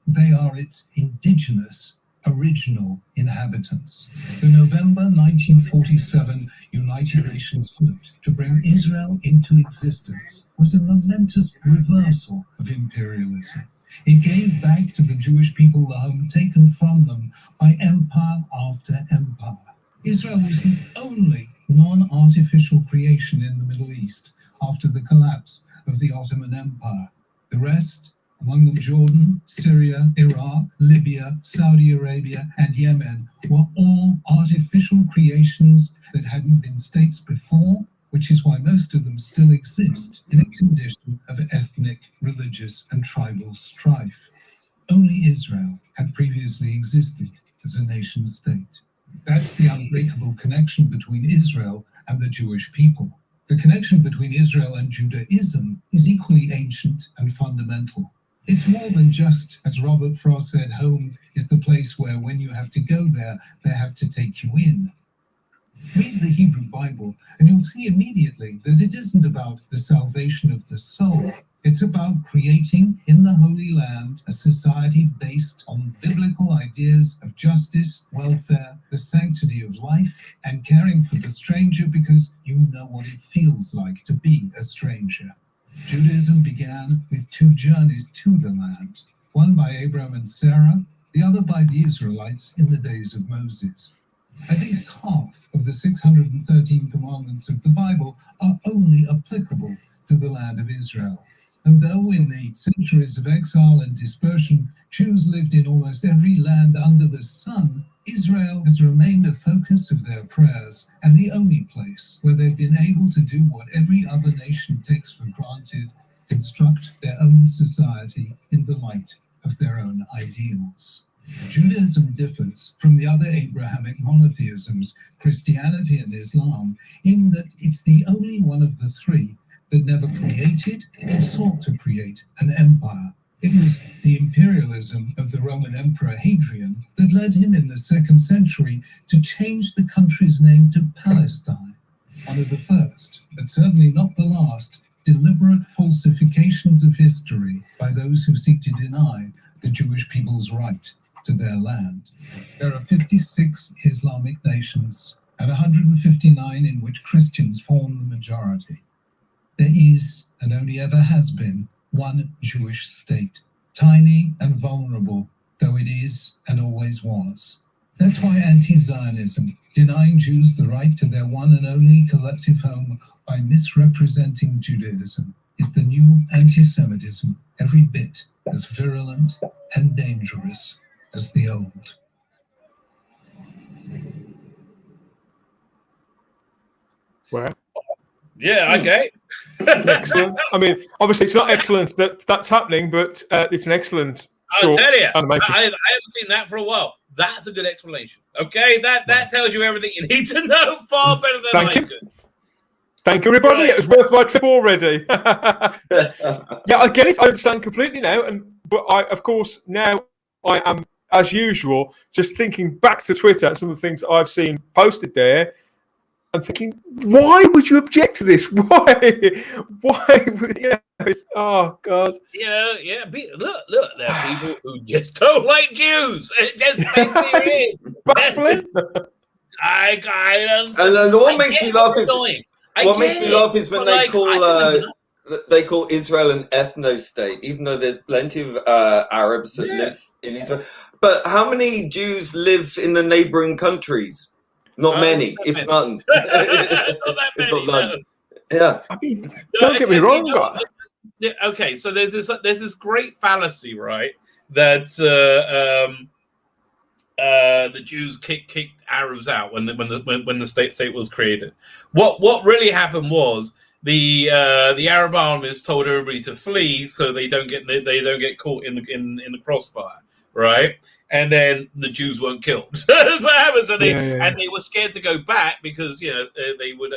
They are its indigenous, original inhabitants. The November 1947 United Nations vote to bring Israel into existence was a momentous reversal of imperialism. It gave back to the Jewish people the home taken from them by empire after empire. Israel was the only non-artificial creation in the Middle East after the collapse of the Ottoman Empire. The rest among them Jordan, Syria, Iraq, Libya, Saudi Arabia, and Yemen, were all artificial creations that hadn't been states before, which is why most of them still exist in a condition of ethnic, religious, and tribal strife. Only Israel had previously existed as a nation state. That's the unbreakable connection between Israel and the Jewish people. The connection between Israel and Judaism is equally ancient and fundamental. It's more than just, as Robert Frost said, home is the place where when you have to go there, they have to take you in. Read the Hebrew Bible, and you'll see immediately that it isn't about the salvation of the soul. It's about creating in the Holy Land a society based on biblical ideas of justice, welfare, the sanctity of life, and caring for the stranger because you know what it feels like to be a stranger. Judaism began with two journeys to the land, one by Abraham and Sarah, the other by the Israelites in the days of Moses. At least half of the 613 commandments of the Bible are only applicable to the land of Israel. And though in the centuries of exile and dispersion, Jews lived in almost every land under the sun, Israel has remained a focus of their prayers and the only place where they've been able to do what every other nation takes for granted, construct their own society in the light of their own ideals. Judaism differs from the other Abrahamic monotheisms, Christianity and Islam, in that it's the only one of the three that never created or sought to create an empire. It was the imperialism of the Roman Emperor Hadrian that led him in the 2nd century to change the country's name to Palestine, one of the first, but certainly not the last, deliberate falsifications of history by those who seek to deny the Jewish people's right to their land. There are 56 Islamic nations and 159 in which Christians form the majority. There is, and only ever has been, one Jewish state, tiny and vulnerable, though it is and always was. That's why anti-Zionism, denying Jews the right to their one and only collective home by misrepresenting Judaism, is the new anti-Semitism, every bit as virulent and dangerous as the old. Well, Yeah, okay. excellent. I mean, obviously, it's not excellent that that's happening, but it's an excellent I'll short tell you, animation. I haven't seen that for a while. That's a good explanation. Okay, that tells you everything you need to know far better than Thank I you. could. Thank you, everybody. Right. It was worth my trip already. Yeah, I get it. I understand completely now. But of course, now I am, as usual, just thinking back to Twitter and some of the things that I've seen posted there. I'm thinking, why would you object to this? Why? Would, oh, God. Yeah. Look, there are people who just don't like Jews. It just basically is. Baffling. I don't. And then what makes me laugh is when they call Israel an ethno-state, even though there's plenty of Arabs that live in Israel. But how many Jews live in the neighboring countries? Not many, if none. Not that many. No. Yeah. I mean, don't get me wrong. Okay, so there's this great fallacy, right? That the Jews kicked Arabs out when the state was created. What really happened was the Arab armies told everybody to flee so they don't get caught in the crossfire, right? And then the Jews weren't killed. That's what happened. So and they were scared to go back because they would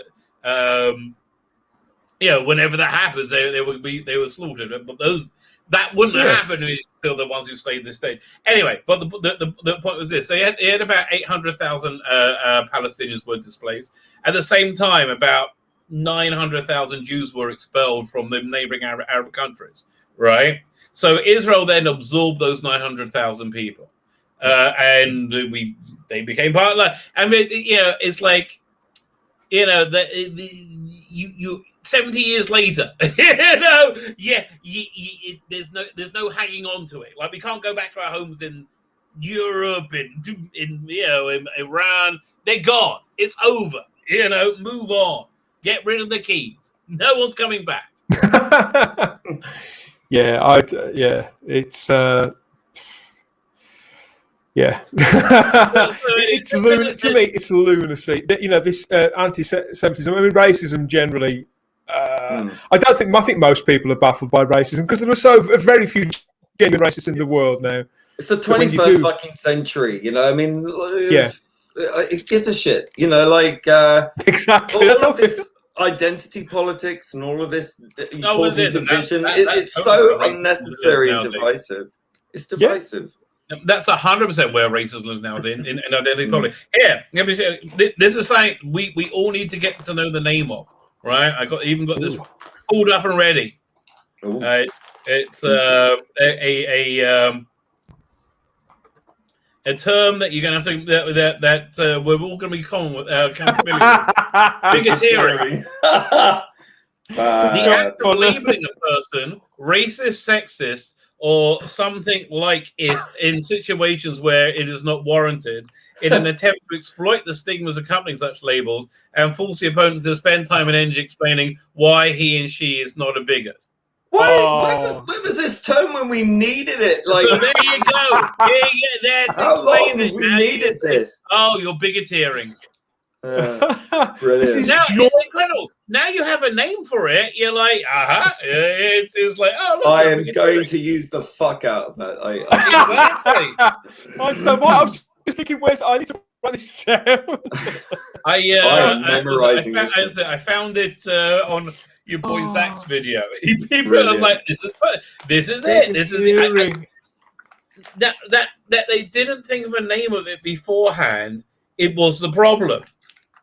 whenever that happens they were slaughtered. But that wouldn't happen until the ones who stayed in the state. Anyway, but the point was this: they had about 800,000 Palestinians were displaced. At the same time, about 900,000 Jews were expelled from the neighboring Arab countries. Right. So Israel then absorbed those 900,000 people. And they became part of that. I mean, it's like, you 70 years later, there's no hanging on to it. Like we can't go back to our homes in Europe, in Iran. They're gone. It's over. Move on. Get rid of the keys. No one's coming back. It's to me, it's lunacy. This anti-Semitism. I mean, racism generally. I think most people are baffled by racism because there are very few genuine racists in the world now. It's the 21st fucking century, you know. I mean, it gives a shit, you know. Like exactly. All of this identity politics and all of this division. It's so unnecessary and divisive. It's divisive. That's 100% where racism lives now in identity politics. Here, this is something we all need to get to know the name of, right? I got this pulled up and ready. It's a term that you're going to have to that we're all going to be familiar with. Bigotry. The act of labeling a person racist, sexist, or something like it in situations where it is not warranted, in an attempt to exploit the stigmas accompanying such labels and force the opponent to spend time and energy explaining why he and she is not a bigot. Where was this term when we needed it? Like, so there you go. That's how long have we needed this? Oh, you're bigoteering. Brilliant. Now, it's incredible. Now you have a name for it. You're like, It's like, look, I am going to use the fuck out of that. Exactly. I was just thinking, I need to write this down. I found it on your boy Zach's video. People are like, this is it. That they didn't think of a name of it beforehand. It was the problem.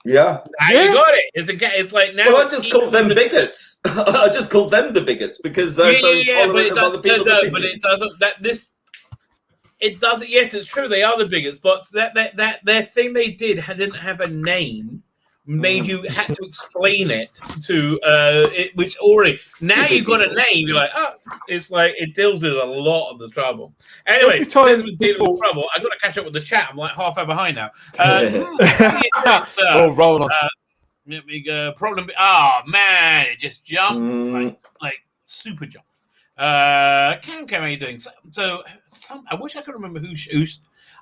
Yeah. You got it. It's like now. Well, I just called them bigots. I just called them the bigots because they're so intolerant of other people's opinions. But it doesn't. It doesn't. Yes, it's true. They are the bigots, but that their thing they did didn't have a name. Made you had to explain it to which already now you've got a name. You're like, it's like it deals with a lot of the trouble. Anyway, dealing with trouble. I've got to catch up with the chat. I'm like half hour behind now. Roll on. Let me go. Problem. Oh man, it just jumped like super jump. Cam, how are you doing? So I wish I could remember who.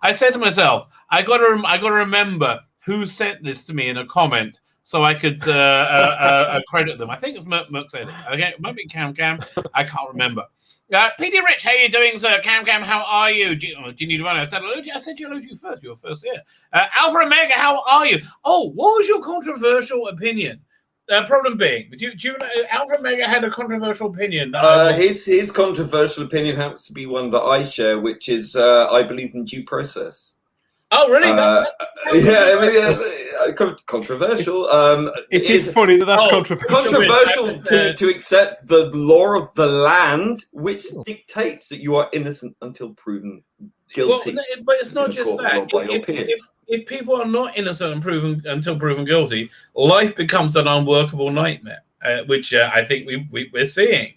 I said to myself, I got to remember who sent this to me in a comment so I could credit them. I think it's Merc said it. Okay, it might be Cam. I can't remember. PD Rich, how you doing, sir? Cam, how are you? Do you need to run? I said hello to you first. You were first here. Alpha Omega, how are you? Oh, what was your controversial opinion? Problem being, do you know Alpha Omega had a controversial opinion? His controversial opinion happens to be one that I share, which is I believe in due process. Oh, really? Controversial. It is funny that's controversial. Controversial to accept the law of the land, which dictates that you are innocent until proven guilty. Well, but it's not just that. If people are not innocent until proven guilty, life becomes an unworkable nightmare, which I think we're seeing.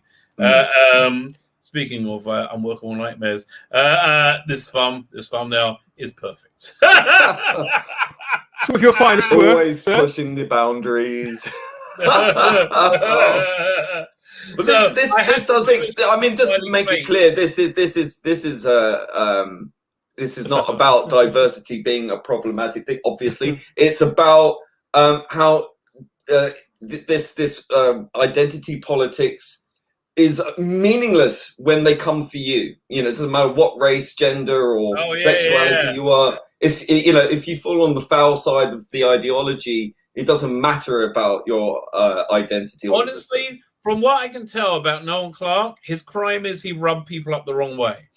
Speaking of unworkable nightmares, this thumbnail is perfect. Some of your finest work. Always pushing the boundaries. But this does. I mean, just make it clear. This is not about diversity being a problematic thing. Obviously, it's about how this identity politics is meaningless when they come for you. You know, it doesn't matter what race, gender, or sexuality you are. If you fall on the foul side of the ideology, it doesn't matter about your identity. Honestly, from what I can tell about Noel Clarke, his crime is he rubbed people up the wrong way.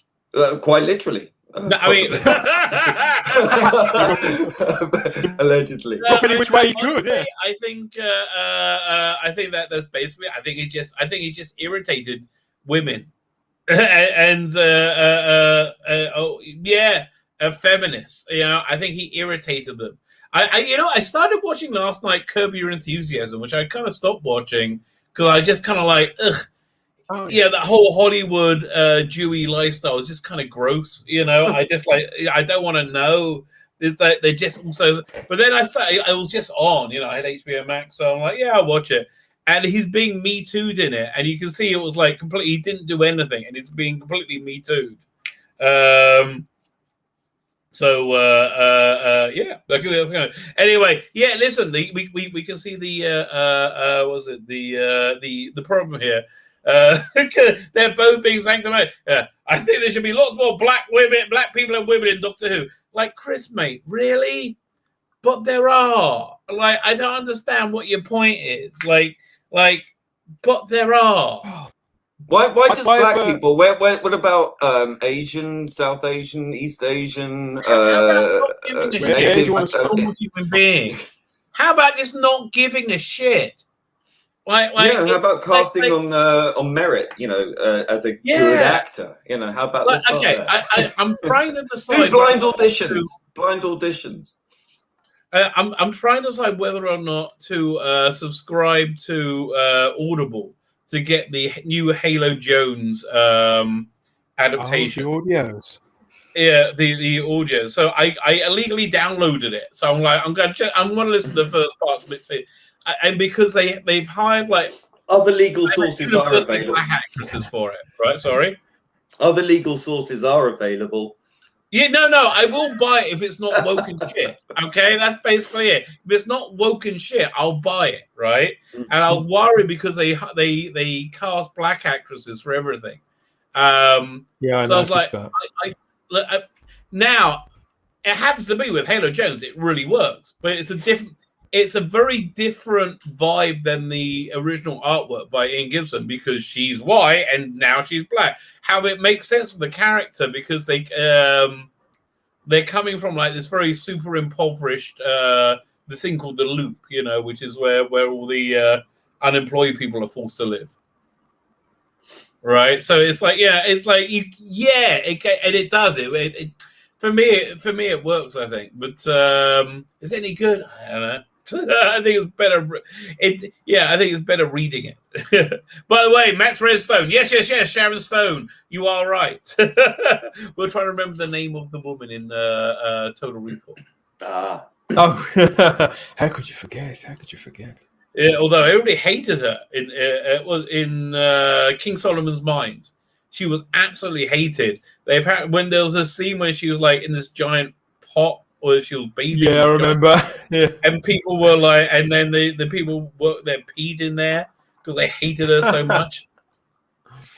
Quite literally. Allegedly. Which way he could? Yeah. I think that's basically. I think he just irritated women, and feminists. You know, I think he irritated them. I started watching last night Curb Your Enthusiasm, which I kind of stopped watching because I just kind of like, ugh. Oh, yeah, that whole Hollywood Jewy lifestyle is just kind of gross, you know. I just I don't want to know. Is that they just also? But then I was just on, you know. I had HBO Max, so I'm like, yeah, I'll watch it. and he's being Me Too'd in it, and you can see it was like completely. He didn't do anything, and he's being completely Me Too'd. Yeah. Anyway, yeah. Listen, we can see the problem here. They're both being sanctified. I think there should be lots more black people and women in Doctor Who. Like, Chris, mate, really? But there are. Like, I don't understand what your point is. Like, but there are. Why just black people? What about Asian, South Asian, East Asian, native human being? How about just not giving a shit? How about casting on merit? As a good actor. How about this? Okay, I'm trying to decide. Do blind auditions. Blind auditions. I'm trying to decide whether or not to subscribe to Audible to get the new Halo Jones adaptation. Oh, the audios. Yeah, the audio. So I illegally downloaded it. So I'm like, I'm going to listen to the first part. And because they've hired other legal sources are available. Black actresses for it, right? Sorry. Other legal sources are available. Yeah, no, I will buy it if it's not woke and shit. Okay, that's basically it. If it's not woke and shit, I'll buy it, right? And I was worried because they cast black actresses for everything. I noticed that. Now it happens to be with Halo Jones, it really works, but it's a very different vibe than the original artwork by Ian Gibson because she's white and now she's black. How it makes sense of the character because they're coming from like this very super impoverished the thing called the Loop, which is where all the unemployed people are forced to live. Right, so it's like and it does it. For me it works, I think. But is it any good? I don't know. I think it's better. I think it's better reading it. By the way, Max Redstone. Yes. Sharon Stone. You are right. We'll try to remember the name of the woman in Total Recall. Oh, how could you forget? Yeah, although everybody hated her in King Solomon's Mines. She was absolutely hated. When there was a scene where she was like in this giant pot. Or she was bathing. Yeah, I remember. Yeah. And people were like, and then the people worked there peed in there because they hated her so much.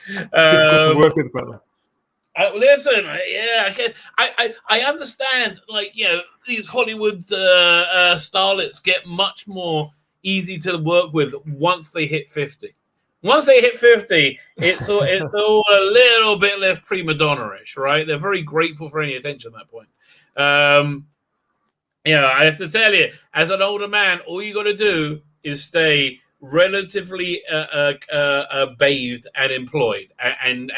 Difficult to work with, brother. Listen, I understand. These Hollywood starlets get much more easy to work with once they hit 50. Once they hit 50, it's all a little bit less prima donna-ish, right? They're very grateful for any attention at that point. I have to tell you, as an older man, all you got to do is stay relatively bathed and employed, and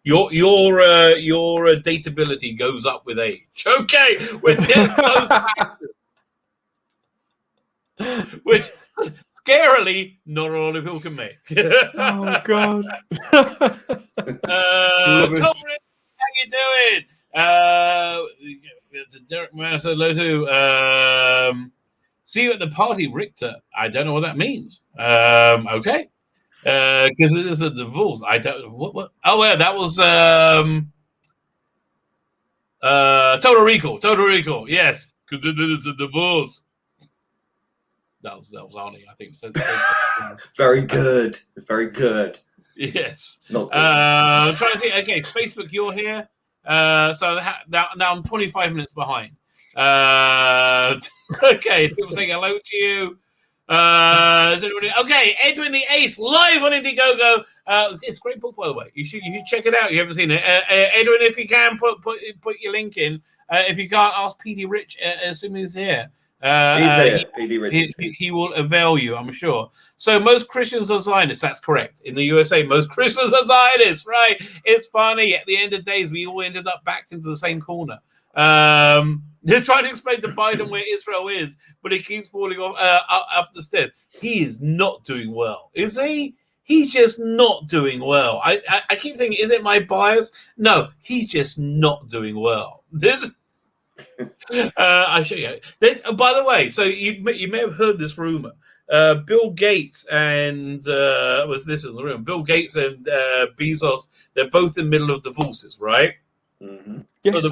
your dateability goes up with age. Okay, with those factors, which scarily not a lot of people can make. Oh God! Colin, how you doing? Derek Mouse, hello to see you at the party, Richter. I don't know what that means. Okay, because it is a divorce. I don't. What? Oh, yeah, that was Total Recall. Yes, because it is a divorce. That was Arnie, I think. Very good. Yes. Not good. I'm trying to think. Okay, Facebook, you're here. So now I'm 25 minutes behind. Okay, people saying hello to you. Is anybody? Okay, Edwin the Ace live on Indiegogo. It's a great book, by the way. You should check it out. You haven't seen it, Edwin. If you can, put your link in. If you can't, ask PD Rich. Assuming he's here. PD Rich. He will avail you, I'm sure. So most Christians are Zionists. That's correct. In the USA, most Christians are Zionists. Right? It's funny. At the end of days, we all ended up backed into the same corner. They're trying to explain to Biden where Israel is, but he keeps falling off up the stairs. He is not doing well, is he? He's just not doing well. I keep thinking, is it my bias? No, he's just not doing well. I'll show you. By the way, so you may have heard this rumor. Bill Gates and was this in the room? Bill Gates and Bezos. They're both in the middle of divorces, right? Mm-hmm. Yes,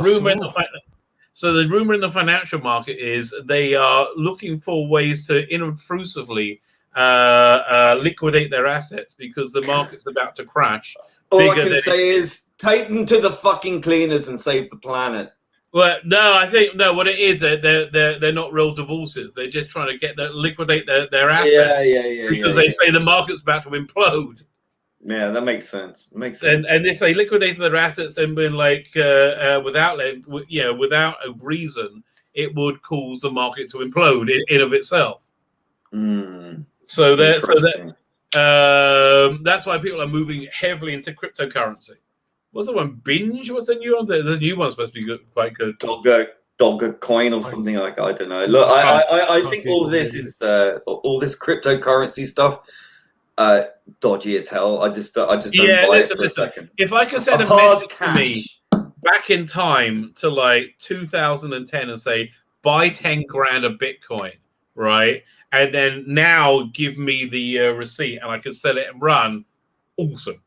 So the rumor in the financial market is they are looking for ways to intrusively liquidate their assets because the market's about to crash. All I can say is take them to the fucking cleaners and save the planet. Well, no, I think what it is, they're not real divorces. They're just trying to liquidate their assets. Yeah. Because they say the market's about to implode. Yeah, that makes sense. And if they liquidated their assets and been like without a reason, it would cause the market to implode in of itself. So that's why people are moving heavily into cryptocurrency. What's the one? Binge? What's the new one? The new one's supposed to be good, quite good. Dogger coin or something like I don't know. Look, I think all this is all this cryptocurrency stuff dodgy as hell. I just don't buy it for a second. If I could send a message to me back in time to like 2010 and say buy 10 grand of Bitcoin, right? And then now give me the receipt and I can sell it and run, awesome.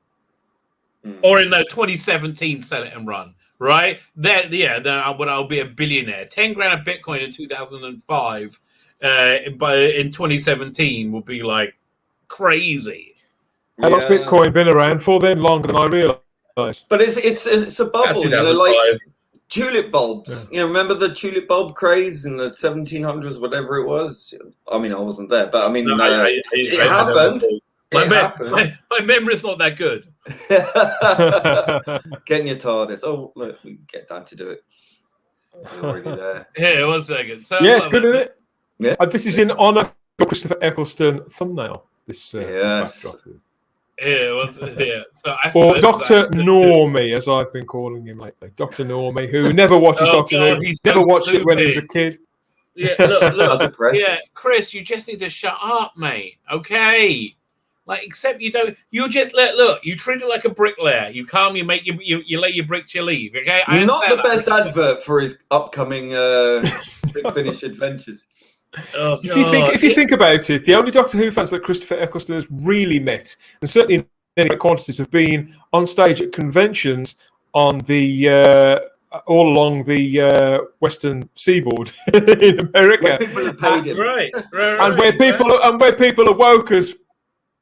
Or in 2017, sell it and run, right? Then I'll be a billionaire. 10 grand of Bitcoin in 2005, but in 2017 will be like crazy. How long's Bitcoin been around for then? Longer than I realised. But it's a bubble, like tulip bulbs. Yeah. Remember the tulip bulb craze in the 1700s, whatever it was? I mean, I wasn't there, but I mean, it happened. My memory's not that good. Getting your TARDIS. Oh, look, we can get Dan to do it. You're already there. Yeah, 1 second. So, yeah, it's good, isn't it? Yeah. This is in honour of Christopher Eccleston thumbnail. This backdrop. Yeah. So or Dr. Normie, as I've been calling him lately. Dr. Normie, who never watches Dr. Who, never watched it when he was a kid. Yeah, look. Yeah, Chris, you just need to shut up, mate. Okay. Like, except you don't. You just look. You treat it like a bricklayer. You come, you make you lay your bricks, you leave. Okay. Not the best advert for his upcoming Big Finish adventures. Oh, if you think about it, the only Doctor Who fans that Christopher Eccleston has really met, and certainly in any quantities, have been on stage at conventions on the all along the western seaboard in America, where people have paid him. Right, and where people are woke as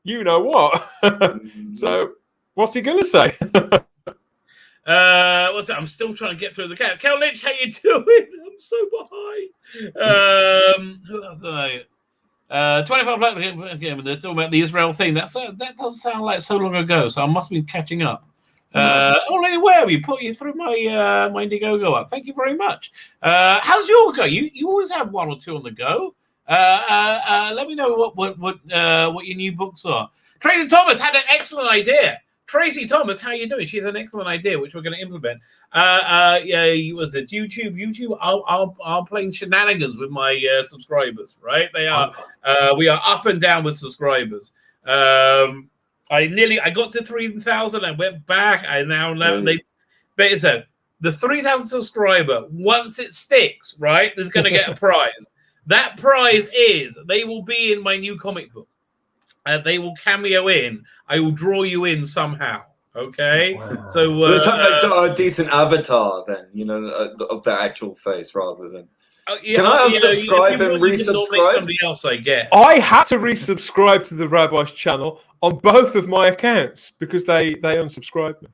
you know what. So, what's he gonna say? What's that? I'm still trying to get through the cat. Cal Lynch, how you doing? I'm so behind. Who else are they? 25 Black. They're talking about the Israel thing. That doesn't sound like so long ago. So I must be catching up. Anywhere you put you through my my Indiegogo up. Thank you very much. How's your go? You always have one or two on the go. Let me know what your new books are. Tracy Thomas had an excellent idea. Tracy Thomas, how you doing? She has an excellent idea, which we're going to implement. Was it YouTube? I'm playing shenanigans with my subscribers, right? They are. We are up and down with subscribers. I got to 3,000. I went back. The 3,000 subscriber. Once it sticks, right? There's going to get a prize. That prize is they will be in my new comic book. They will cameo in. I will draw you in somehow. Okay. Wow. So let's have got a decent avatar then, of the actual face rather than. Can I unsubscribe and resubscribe? Somebody else, I guess. I had to resubscribe to the Rabbi's channel on both of my accounts because they unsubscribed me.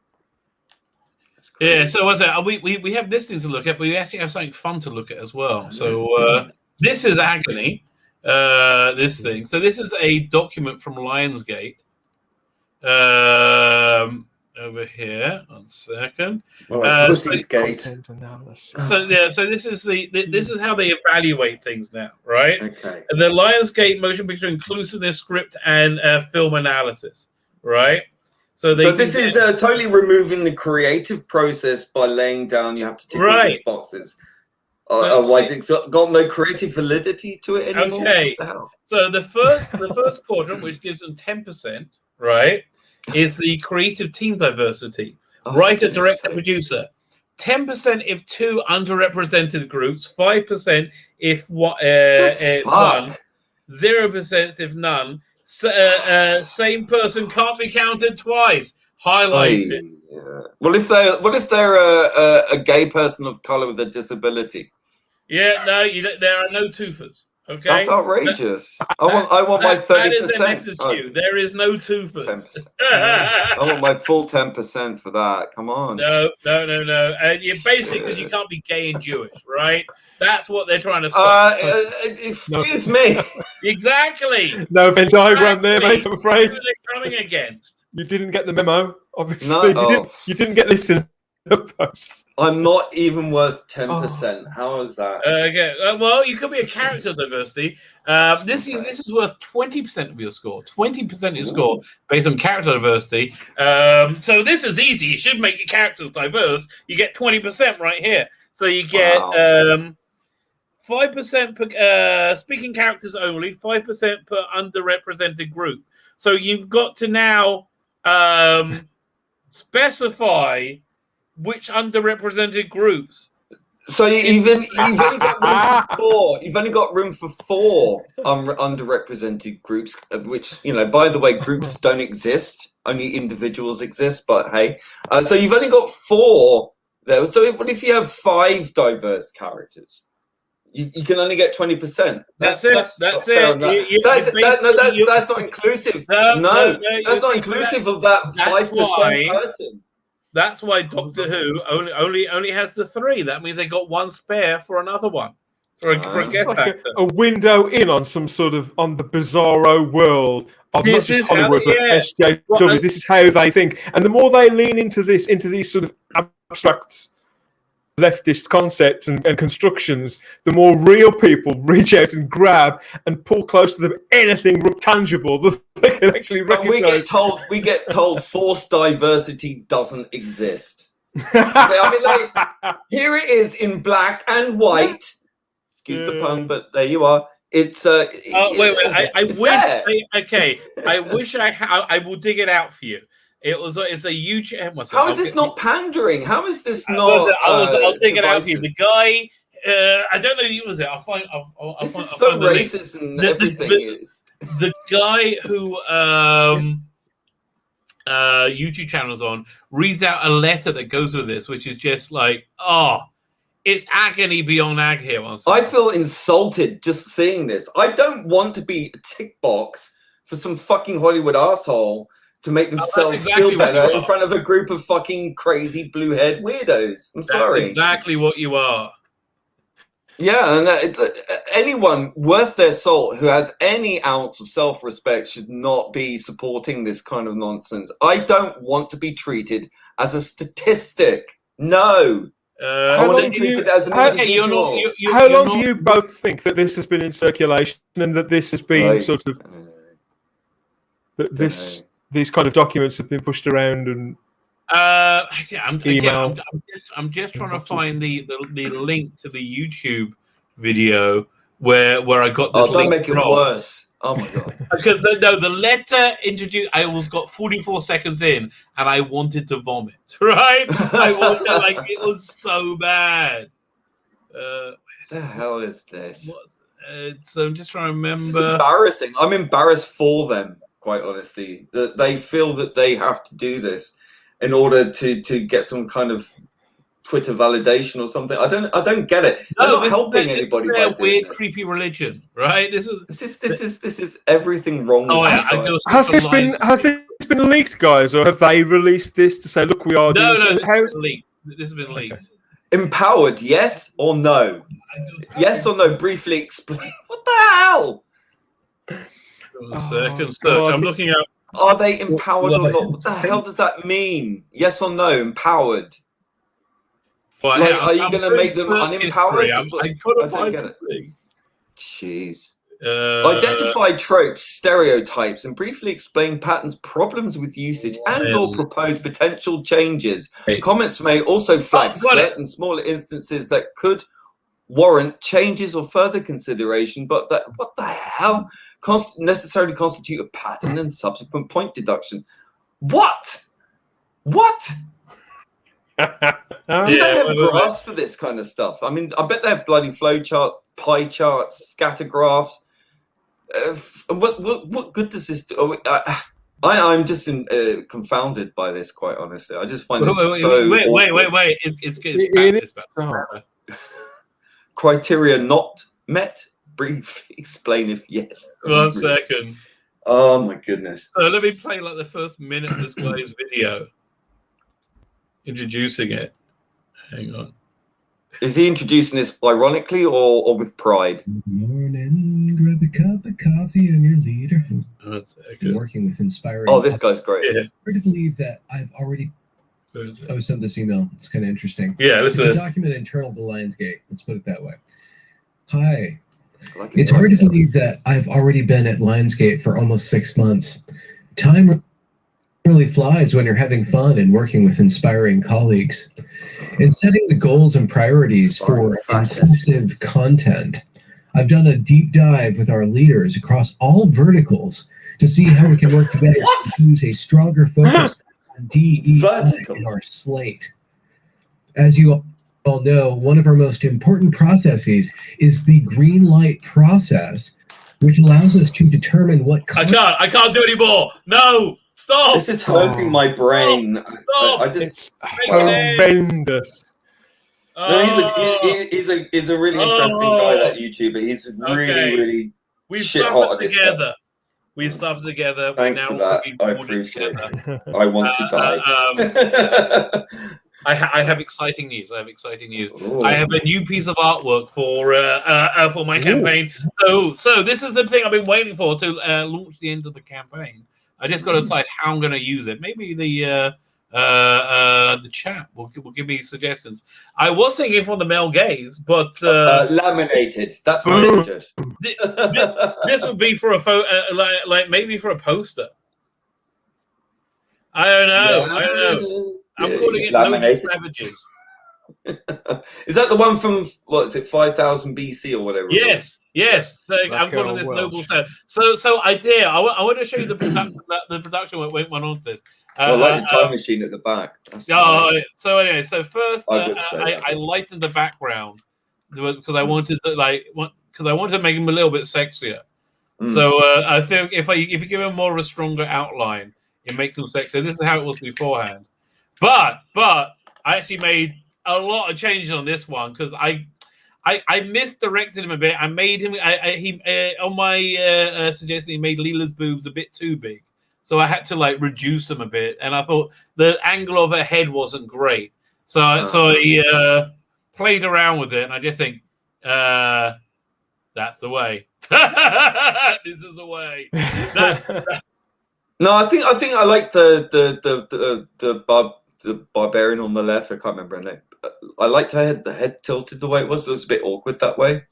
Yeah. So what's that? We have this thing to look at, but we actually have something fun to look at as well. So this is Agony. This thing. So this is a document from Lionsgate. Over here, 1 second. Gate. So this is how they evaluate things now, right? Okay. The Lionsgate motion picture inclusiveness script and film analysis, right? So this is totally removing the creative process by laying down. You have to tick all these boxes. Otherwise, it's got no creative validity to it anymore. Okay. So the first quadrant, which gives them 10%, right, is the creative team diversity. Writer, director, producer. 10% if 2 underrepresented groups. 5% if one. 0% if none. Same person can't be counted twice. Highlighted. Yeah. What if they're a gay person of color with a disability? Yeah, no, there are no twofers. Okay, That's outrageous. I want my 30%. That is MSSU. There is no twofers. I want my full 10% for that. Come on. No. You basically, because you can't be gay and Jewish, right? That's what they're trying to stop. Excuse me. Exactly. No Venn diagram there, mate. I'm afraid. Who are they coming against? You didn't get the memo, obviously. No, you didn't get this in the post. I'm not even worth 10%. How is that? Okay. Well, you could be a character diversity. This is worth 20% of your score. 20% of your score based on character diversity. So this is easy. You should make your characters diverse. You get 20% right here. So you get 5% per speaking characters only. 5% per underrepresented group. So you've got to now specify which underrepresented groups. So you've only got room for 4. You've only got room for 4 underrepresented groups, which, by the way, groups don't exist. Only individuals exist. But hey, so you've only got 4 there. So what if you have 5 diverse characters? You can only get 20%. That's it. That's it. That's not inclusive. No, that's not inclusive of that 5% person. That's why Doctor Who only has the 3. That means they got 1 spare for another one. For a guest actor. A window in on some sort of on the bizarro world of not just Hollywood, but SJWs. This is how they think. And the more they lean into these sort of abstract leftist concepts and constructions, the more real people reach out and grab and pull close to them anything tangible that they can actually recognize. We get told forced diversity doesn't exist. Here it is in black and white. Excuse the pun, but there you are. It's wait. I wish I will dig it out for you. It's a huge. How is this not pandering? How is this not? I'll dig it out for you. The guy, I don't know who was it. This is so racist and everything is. The guy who YouTube channels on reads out a letter that goes with this, which is just like, it's agony beyond ag here. I feel insulted just seeing this. I don't want to be a tick box for some fucking Hollywood asshole to make themselves feel better in front of a group of fucking crazy blue-haired weirdos. I'm sorry. That's exactly what you are. Yeah, and anyone worth their salt who has any ounce of self-respect should not be supporting this kind of nonsense. I don't want to be treated as a statistic. No. I want to be treated as an individual. How long do you both think that this has been in circulation and that this has been sort of... These kind of documents have been pushed around and I'm just trying to find the link to the YouTube video where I got this. Don't make it worse. Oh my god! Because the letter introduced. I was got 44 seconds in, and I wanted to vomit. Right? I wanted it was so bad. What the hell is this? So I'm just trying to remember. This is embarrassing. I'm embarrassed for them. Quite honestly, that they feel that they have to do this in order to get some kind of Twitter validation or something. I don't get it. They're not helping anybody. It's a weird, creepy religion, right? This is everything wrong. Has this been leaked, guys, or have they released this to say, look, we are doing this has been leaked. Okay. Empowered, yes or no? Yes or no? Briefly explain. What the hell? I'm looking at. Are they empowered or not? What the hell does that mean? Yes or no? Empowered. Well, are you going to make them unempowered? I couldn't find this thing. Jeez. Identify tropes, stereotypes, and briefly explain patterns, problems with usage, and/or propose potential changes. Comments may also flag certain smaller instances that could warrant changes or further consideration, but that what the hell necessarily constitute a pattern and subsequent point deduction. What? Do they have graphs for this kind of stuff? I mean, I bet they have bloody flow charts, pie charts, scatter graphs. what good does this do? I'm just confounded by this, quite honestly. I just find this so wait. awkward. It's better. Criteria not met. Briefly explain if yes. 1 second. Oh my goodness. So let me play like the first minute of this guy's video, introducing it. Hang on. Is he introducing this ironically or with pride? Good morning, grab a cup of coffee and your leader. Working with inspiring. Oh, this guy's great. Yeah. Hard to believe that I've already. I sent this email. It's kind of interesting. Yeah, it's a document internal to Lionsgate. Let's put it that way. Hi. It's hard to believe that I've already been at Lionsgate for almost 6 months. Time really flies when you're having fun and working with inspiring colleagues. In setting the goals and priorities for inclusive content, I've done a deep dive with our leaders across all verticals to see how we can work together to use a stronger focus on DEI in our slate. As you all know, one of our most important processes is the green light process, which allows us to determine what I can't do anymore. No, stop. This is hurting my brain. Stop. I just horrendous. He's a really interesting guy, that YouTuber. He's really We've shit hot started together. We've started together. Thanks for that. I appreciate it. I want to die. I have exciting news. Ooh. I have a new piece of artwork for my campaign. So this is the thing I've been waiting for to launch the end of the campaign. I just got to decide how I'm going to use it. Maybe the chat will give me suggestions. I was thinking from the male gaze, but laminated. That's my suggestion. This would be for a photo, like maybe for a poster. I don't know. I'm calling it Noble Savages. Is that the one from, what is it, 5000 BC or whatever? Yes. So I'm calling this Noble Savage. So I want to show you the production went on to this. I like the time machine at the back. So anyway, first I lightened the background because I wanted to make him a little bit sexier. So I think if you give him more of a stronger outline, it makes him sexier. This is how it was beforehand. But I actually made a lot of changes on this one because I misdirected him a bit. I made him on my suggestion he made Leela's boobs a bit too big, so I had to like reduce them a bit. And I thought the angle of her head wasn't great, so I played around with it. And I just think that's the way. This is the way. No, I think I like the barbarian on the left. I can't remember her name. I liked her head, the head tilted the way it was. It was a bit awkward that way.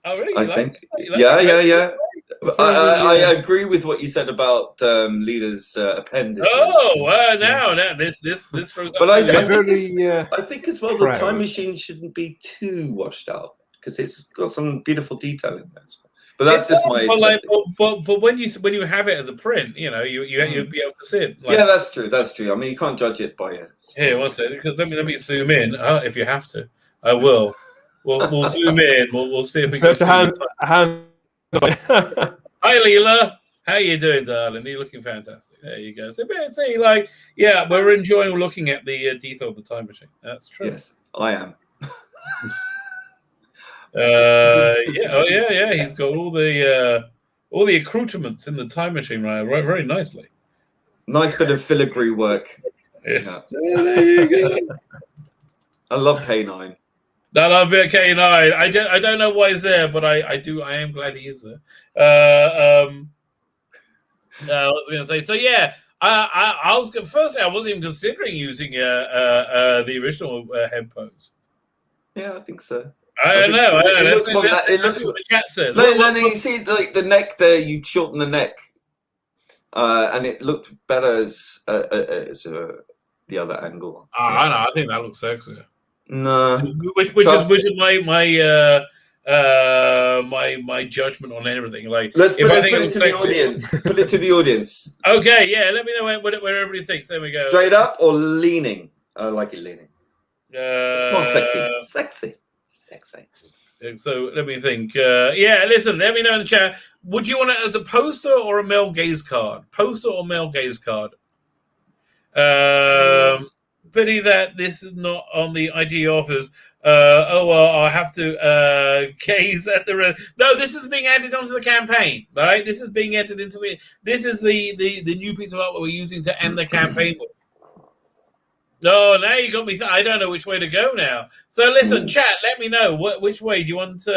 Oh, really? I think. Yeah. I agree with what you said about Leela's appendage. Now this throws. But I think as well the time machine shouldn't be too washed out because it's got some beautiful detail in there. But that's just my. But when you have it as a print, you'll be able to see it. Yeah, that's true. I mean, you can't judge it by it. Here, one second. Let me zoom in. If you have to, I will. We'll zoom in. We'll see if we can. Hand. Hi, Leela. How you doing, darling? You're looking fantastic. There you go. So, see, we're enjoying looking at the detail of the time machine. That's true. Yes, I am. Yeah. He's got all the accoutrements in the time machine right very nicely. Nice bit of filigree work. Yes. Yeah. There you go. I love K9. I love it, K9. I don't know why he's there, but I am glad he is there. I was going to say. So yeah, I was firstly I wasn't even considering using the original head pose. Yeah, I think so. I don't know. It looks what the chat says. You see, like the neck there, you shorten the neck, and it looked better as the other angle. I know. I think that looks sexier. No, which is my judgment on everything. Like, let's put it to the audience. Put it to the audience. Okay, yeah. Let me know what everybody thinks. There we go. Straight up or leaning? I like it leaning. It's more sexy. Sexy. So let me think. Yeah, listen, let me know in the chat. Would you want it as a poster or a male gaze card? Poster or male gaze card? Pity that this is not on the ID offers. I'll have to gaze at the. No, this is being added onto the campaign, right? This is being entered into the. This is the new piece of art that we're using to end the campaign with. No, now you got me. I don't know which way to go now. So listen, chat. Let me know which way do you want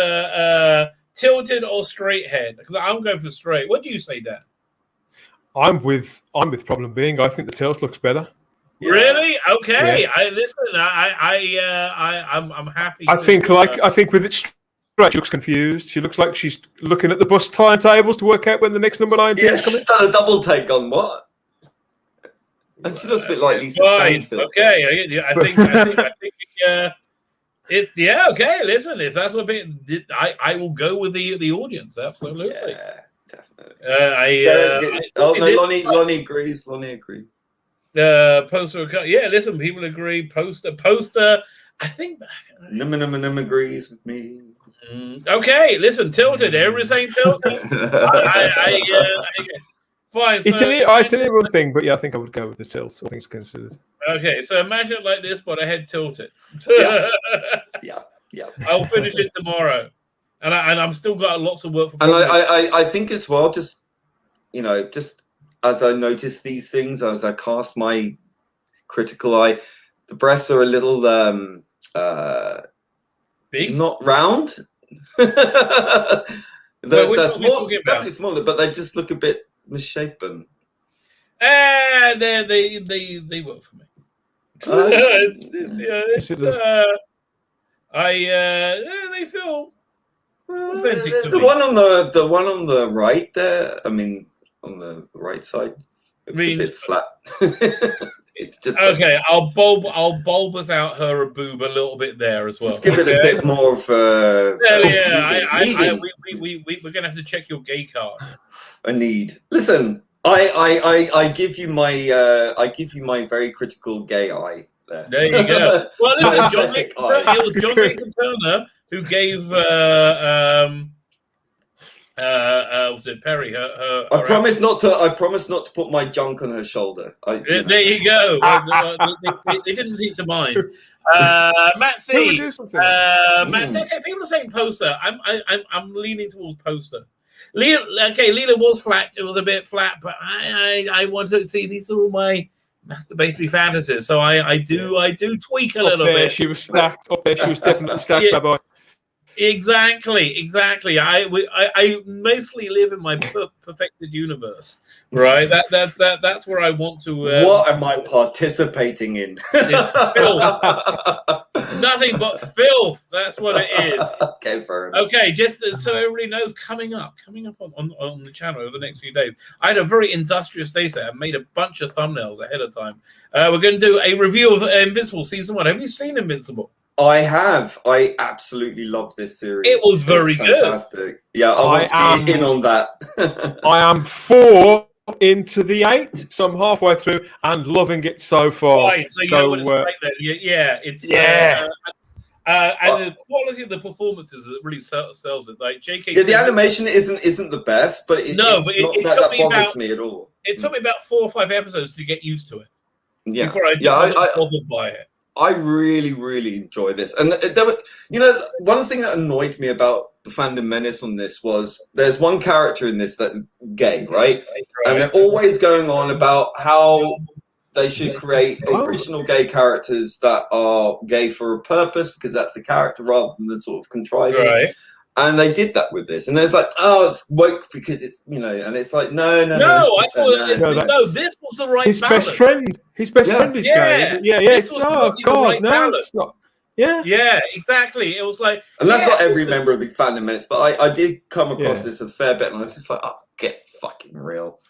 tilted or straight head? Because I'm going for straight. What do you say, Dan? I'm with problem being. I think the tilt looks better. Yeah. Really? Okay. Yeah. I'm happy. I think with it straight, she looks confused. She looks like she's looking at the bus timetables to work out when the next number 19 is coming. She's done a double take on what? And she looks a bit like Lisa Stansfield. Okay, I think okay. Listen, if that's what I will go with the audience. Absolutely. Yeah, definitely. Lonnie agrees. Poster. Yeah, listen, people agree. Poster. I think. Num agrees with me. Okay, listen, tilted. Everybody's saying tilted. Fine. It's only one thing, but yeah, I think I would go with the tilt, all things considered. Okay, so imagine it like this, but I had tilted. Yeah. I'll finish it tomorrow, and I'm still got lots of work for. And I think as well, just as I notice these things, as I cast my critical eye, the breasts are a little big, not round. They're small, definitely smaller, but they just look a bit misshapen. They work for me. They feel authentic to the me. one on the right there. I mean, on the right side, it's a bit flat. It's just okay. I'll bulbous out her boob a little bit there as well. Just give it a bit more of a. We're gonna have to check your gay card. A need. Listen, I give you my very critical gay eye. There you go. Well, listen, it was John Nathan Turner who gave was it Perry? Her I promise not to put my junk on her shoulder. There you go. They didn't seem to mind. Matt C. Matt C. Okay, people are saying poster. I'm leaning towards poster. Leela was flat. It was a bit flat, but I want to see these are all my masturbatory fantasies. So I do tweak a little bit. She was stacked. Up there, she was definitely stacked. Yeah. Exactly. I mostly live in my perfected universe, right? That's where I want to. What am I participating in? Filth. Nothing but filth. That's what it is. Okay, fair enough. Okay, just so everybody knows, coming up on the channel over the next few days. I had a very industrious day today. I made a bunch of thumbnails ahead of time. We're going to do a review of Invincible season 1. Have you seen Invincible? I have. I absolutely love this series. It was very fantastic. Yeah, I want to be in on that. I am 4 into the 8, so I'm halfway through and loving it so far. Right, so you know what it's like then. Yeah, it's and the quality of the performances that really sells it. Like J.K. Yeah, the animation isn't the best, but it bothers me at all. It took me about 4 or 5 episodes to get used to it. Yeah, before I got bothered by it. I really, really enjoy this. And there was, one thing that annoyed me about the Fandom Menace on this was there's one character in this that's gay, right? And they're always going on about how they should create original gay characters that are gay for a purpose because that's the character rather than the sort of contriving. Right. And they did that with this, and it's like, oh, it's woke because it's and it's like, no. I thought this was the right. His balance. best friend is gay. Yeah. Oh God, no, it's not. Yeah, exactly. It was like, and that's not every member of the Fandom Menace, but I did come across this a fair bit, and I was just like, oh, get fucking real.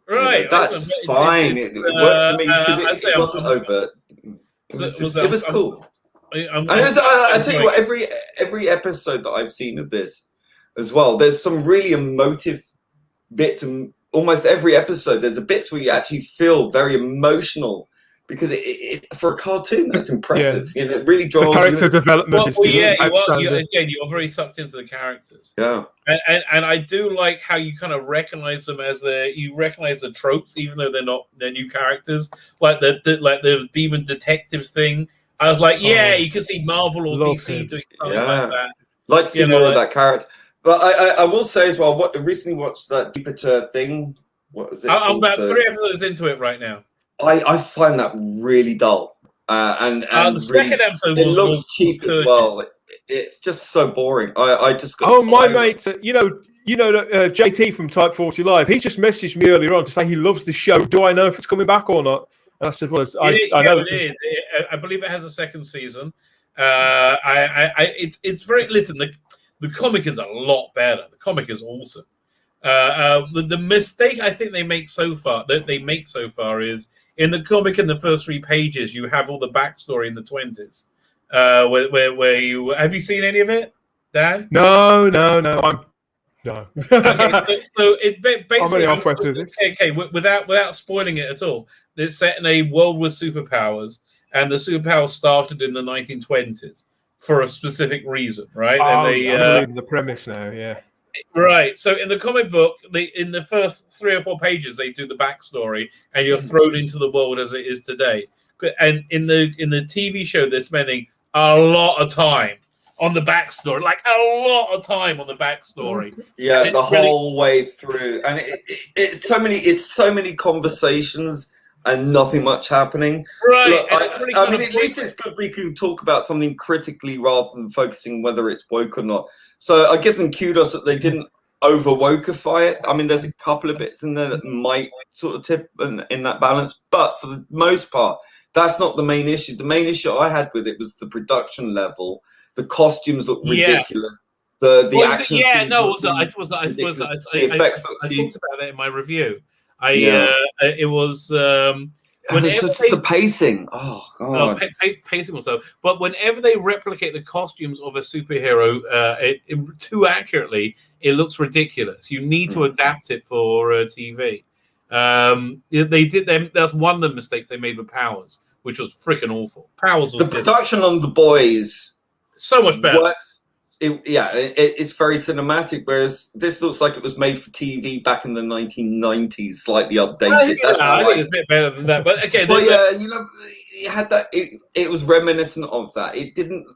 Right, that's fine. It worked for me because it wasn't overt. It was cool. I tell you what, every episode that I've seen of this as well, there's some really emotive bits, and almost every episode there's a bits where you actually feel very emotional because for a cartoon, that's impressive. You know, it really draws the character development is again, you're very sucked into the characters. Yeah, and I do like how you kind of recognize them as you recognize the tropes, even though they're new characters, like the demon detectives thing. I was like, you can see Marvel or DC doing something like that. Like to see more of that character. But I will say as well, I recently watched that Jupiter thing. What was it? I'm about 3 episodes into it right now. I find that really dull. And the second episode looks cheap as well. It's just so boring. I just got my mate, JT from Type 40 Live, he just messaged me earlier on to say he loves the show. Do I know if it's coming back or not? And I said, well, I know it is. I believe it has a second season. It's very, listen, the comic is a lot better. The comic is awesome. The mistake I think they make so far is in the comic, in the first 3 pages, you have all the backstory in the 20s. Where you have you seen any of it, Dan? No. Okay, so it basically I'm only halfway through this. Okay, without spoiling it at all, it's set in a world with superpowers, and the superpowers started in the 1920s for a specific reason, right? I'm reading the premise now, yeah. Right. So in the comic book, in the first 3 or 4 pages, they do the backstory, and you're thrown into the world as it is today. And in the TV show, they're spending a lot of time on the backstory, like a lot of time on the backstory. Yeah, the whole way through, and it's so many conversations and nothing much happening. Right. Look, I mean, at least it's good we can talk about something critically rather than focusing whether it's woke or not. So I give them kudos that they didn't over-wokeify it. I mean, there's a couple of bits in there that might sort of tip in that balance, but for the most part, that's not the main issue. The main issue I had with it was the production level. The costumes look ridiculous. The action. I talked about that in my review. It was. It's just the pacing. Oh god, pacing also. But whenever they replicate the costumes of a superhero too accurately, it looks ridiculous. You need to adapt it for TV. They did them. That's one of the mistakes they made with Powers, which was freaking awful. Powers was the production on The Boys so much better. It's very cinematic, whereas this looks like it was made for TV back in the 1990s, slightly updated. I think it's a bit better than that, but okay. But it had that. It was reminiscent of that. It didn't.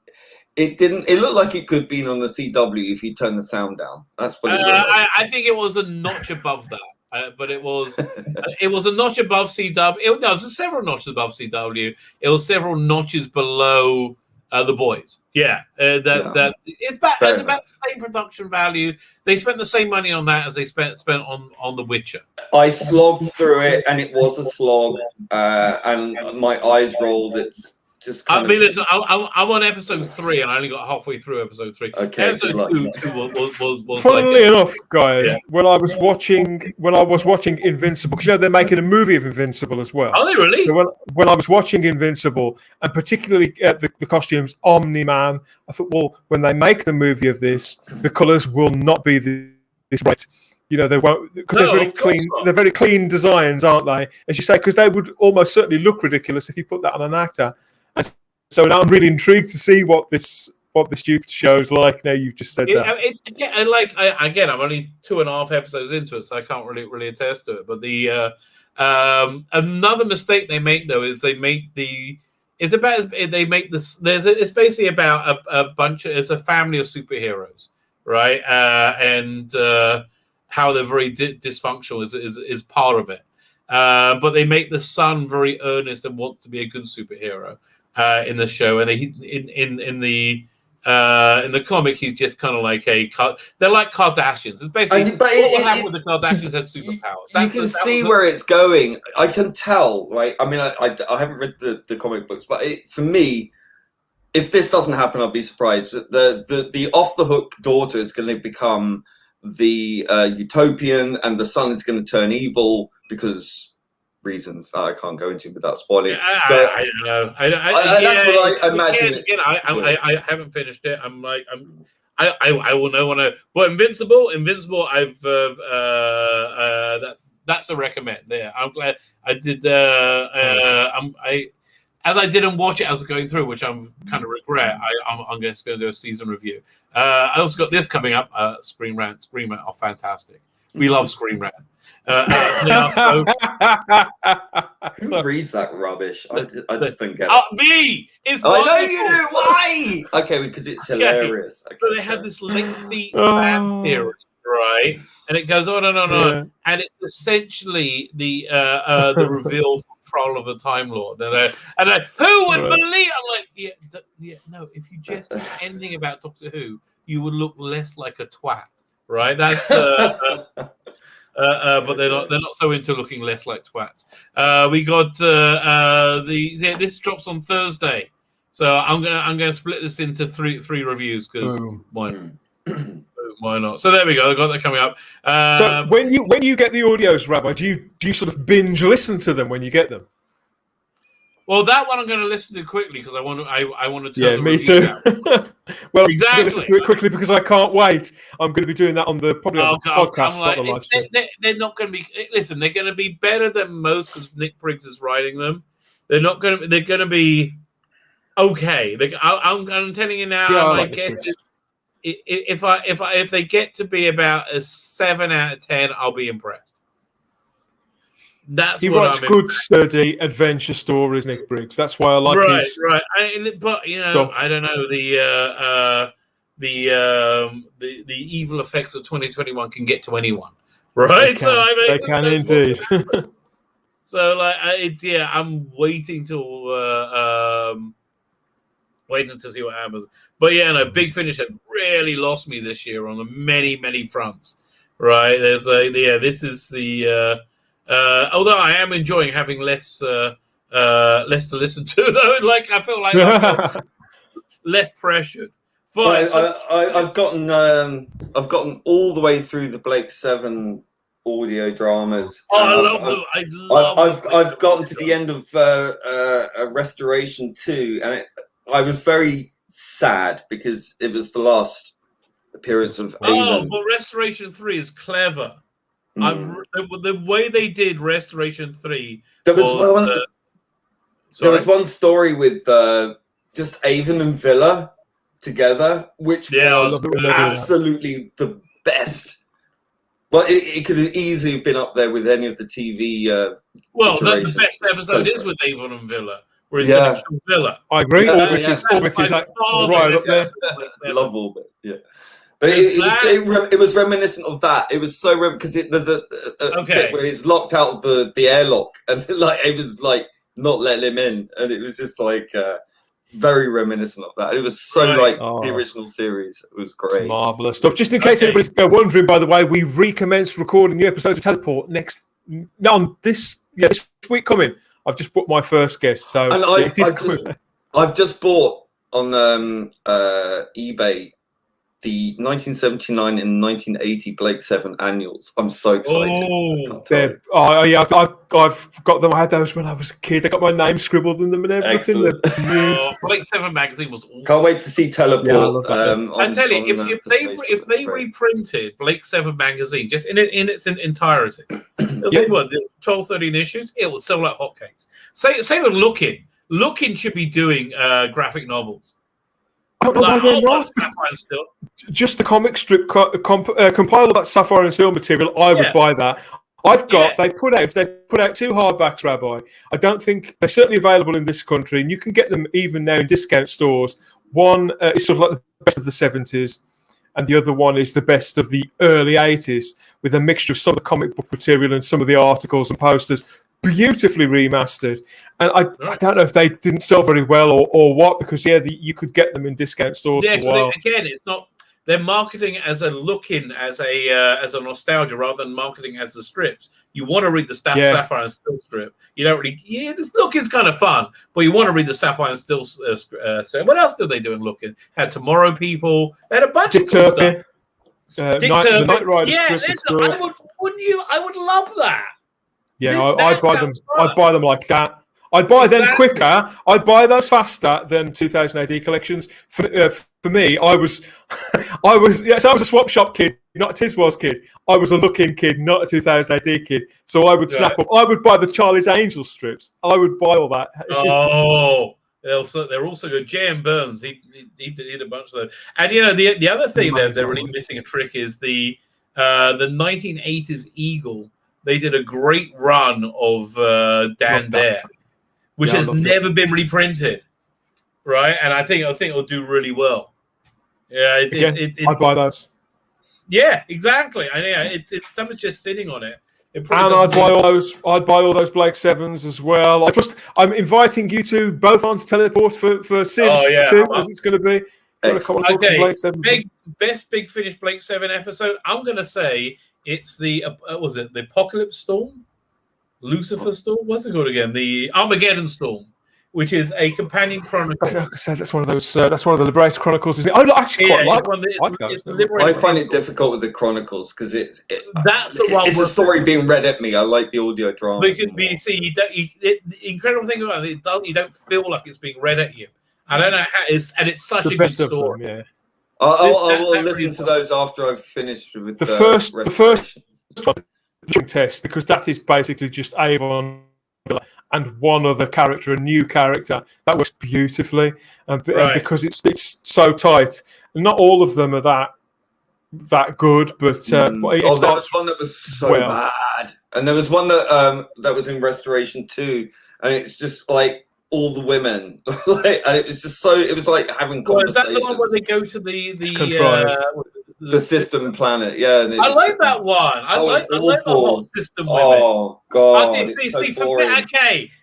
It looked like it could have been on the CW if you turn the sound down. That's what it looked like. I think it was a notch above that. But it was a notch above CW. It was several notches above CW. It was several notches below The Boys. It's about the same production value. They spent the same money on that as they spent on The Witcher. I slogged through it, and it was a slog, and my eyes rolled. It's just. Listen, I'm on episode 3, and I only got halfway through episode 3. Okay, episode 2 was. Funnily enough, guys, when I was watching Invincible, because they're making a movie of Invincible as well. Are they really? So when I was watching Invincible, and particularly the costumes, Omni-Man, I thought, well, when they make the movie of this, the colours will not be this bright. They won't, because they're very clean. They're very clean designs, aren't they? As you say, because they would almost certainly look ridiculous if you put that on an actor. And so now I'm really intrigued to see what this stupid show's like. Now you've just said that. I'm only 2.5 episodes into it, so I can't really attest to it. But the another mistake they make though is it's basically about it's a family of superheroes, right? And how they're very dysfunctional is part of it. But they make the son very earnest and wants to be a good superhero in the show, and in the comic, he's just kind of like they're like Kardashians. It's basically what happened with the Kardashians had superpowers. You can see where it's going. I can tell, right? I mean, I haven't read the comic books, but for me, if this doesn't happen, I'll be surprised. The off the hook daughter is going to become the utopian, and the son is going to turn evil because reasons I can't go into without spoiling. I don't know. That's what I imagine. Again, I haven't finished it. I will know when I. But Invincible, I've that's a recommend. There, I'm glad I did. As I didn't watch it as I was going through, which I'm kind of regret. I'm just going to do a season review. I also got this coming up. Screen Rant are fantastic. We love Screen Rant. Who reads that rubbish? I just don't get it. Me! It's I know you do. Why? Okay, because it's hilarious. Okay, so they have this lengthy fan theory, right? And it goes on and on and on. And it's essentially the reveal from Troll of the Time Lord. And who would believe? I'm like, no. If you just knew anything about Doctor Who, you would look less like a twat, right? That's. But they're not so into looking less like twats. We got this drops on Thursday, so I'm gonna split this into three reviews because why not? So there we go. I got that coming up. So when you get the audios, Rabbi, do you sort of binge listen to them when you get them? Well, that one I'm going to listen to quickly because I want to. Yeah, me too. Well, exactly. I'm going to listen to it quickly because I can't wait. I'm going to be doing that on the podcast, not the live stream. They're not going to be. Listen, they're going to be better than most because Nick Briggs is writing them. They're not going to. They're going to be okay. I'm telling you now. Yeah, my guess is if they get to be about a 7 out of 10, I'll be impressed. He writes good, sturdy adventure stories, Nick Briggs. That's why I like his right. But stuff. I don't know the evil effects of 2021 can get to anyone, right? They can indeed. So I'm waiting to see what happens. But Big Finish have really lost me this year on many fronts, right? There's this is the. Although I am enjoying having less to listen to, though, like I feel like I'm less pressured. But I've gotten all the way through the Blake 7 audio dramas. Oh, I've gotten to the end of Restoration 2, and I was very sad because it was the last appearance of Avon. But Restoration 3 is clever. The way they did Restoration 3. There was one story with just Avon and Villa together, which was absolutely the best. Well, it could have easily been up there with any of the TV. The best episode is with Avon and Villa. Where he's going to kill Villa. I agree. Orbit is like right up there. Love Orbit. Yeah. But it was reminiscent of that. It was so because there's a bit where he's locked out of the airlock, and it was not letting him in, and it was just very reminiscent of that. It was so the original series. It was great, marvelous stuff. Just in case anybody's wondering, by the way, we recommence recording new episodes of Teleport this week coming. I've just booked my first guest, so I've just bought on eBay the 1979 and 1980 Blake 7 annuals. I'm so excited. I've got them. I had those when I was a kid. They got my name scribbled in them and everything. Blake 7 magazine was awesome. Can't wait to see Teleport. I tell you, if they reprinted Blake 7 magazine just in its entirety, 12, 13 issues, it will sell like hotcakes. Same with Lookin'. Lookin' should be doing graphic novels. I don't know why they're not. Just the comic strip compile of that Sapphire and Steel material. I would buy that. They put out 2 hardbacks, Rabbi. I don't think they're certainly available in this country, and you can get them even now in discount stores. One is sort of like the best of the 70s, and the other one is the best of the early 80s, with a mixture of some of the comic book material and some of the articles and posters. Beautifully remastered, and I don't know if they didn't sell very well or what, because you could get them in discount stores for a while. Again, it's not. They're marketing as a look-in, as a nostalgia, rather than marketing as the strips. You want to read the Sapphire and Steel strip. You don't really. This look-in's kind of fun, but you want to read the Sapphire and Steel strip. What else did they do in look-in? Had Tomorrow People. They had a bunch of cool stuff. The Knight Rider strip. I would love that. Yeah, I'd buy them. I'd buy them like that. I'd buy them quicker. I'd buy those faster than 2000 AD collections. For me, I was a swap shop kid, not a Tiswas kid. I was a looking kid, not a 2000 AD kid. So I would snap up. I would buy the Charlie's Angels strips. I would buy all that. Oh, they're also good. J.M. Burns, he did a bunch of those. And the other thing that they're really missing a trick is the 1980s Eagle. They did a great run of Dan Dare, which has never been reprinted, right? And I think it'll do really well. Yeah, I'd buy those. Yeah, exactly. And it's someone's just sitting on it. And I'd buy all those Blake Sevens as well. I'm inviting you two both on to teleport for series 2, as it's going to be. Okay, best Big Finish Blake 7 episode. I'm going to say it's the the Apocalypse Storm, Lucifer Storm. What's it called again? The Armageddon Storm, which is a companion chronicle. Like I said, that's one of those. That's one of the Liberator Chronicles. Isn't it? I actually quite like those. I find it difficult with the Chronicles because that's the one. It's a story being read at me. I like the audio drama. The incredible thing about it, you don't feel like it's being read at you. I don't know how it's such a good story. Yeah. I'll listen to those after I've finished with the first test, because that is basically just Avon and one other character, a new character that works beautifully, and because it's so tight. Not all of them are that good, but there was one that was so bad, and there was one that was in Restoration 2, and it's just like all the women, and it was just it was like having conversations. Is that the one where they go to the system planet? Yeah, I like that one. I like the whole system women. Oh god! Okay,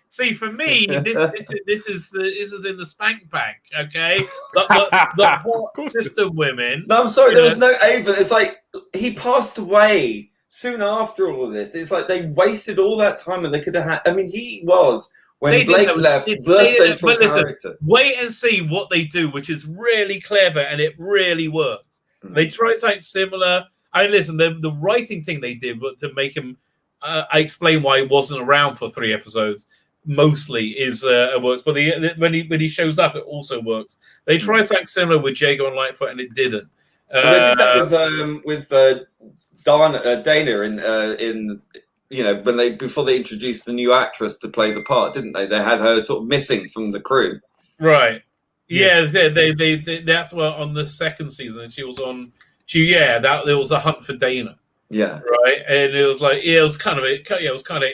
see for me, this is in the spank bank. Okay, the whole system women. No, I'm sorry, there was no Avon. It's like he passed away soon after all of this. It's like they wasted all that time, and they could have had. I mean, he was. When Blake left, the central character. Wait and see what they do, which is really clever, and it really works. They try something similar. The writing thing they did, but to make him, I explain why he wasn't around for 3 episodes. Mostly is works, but when he shows up, it also works. They try something similar with Jago and Lightfoot, and it didn't. They did that with Dana in. When before they introduced the new actress to play the part, didn't they? They had her sort of missing from the crew. Right. Yeah. They that's what on the second season she was on. There was a hunt for Dana. Yeah. Right. And it was like it was kind of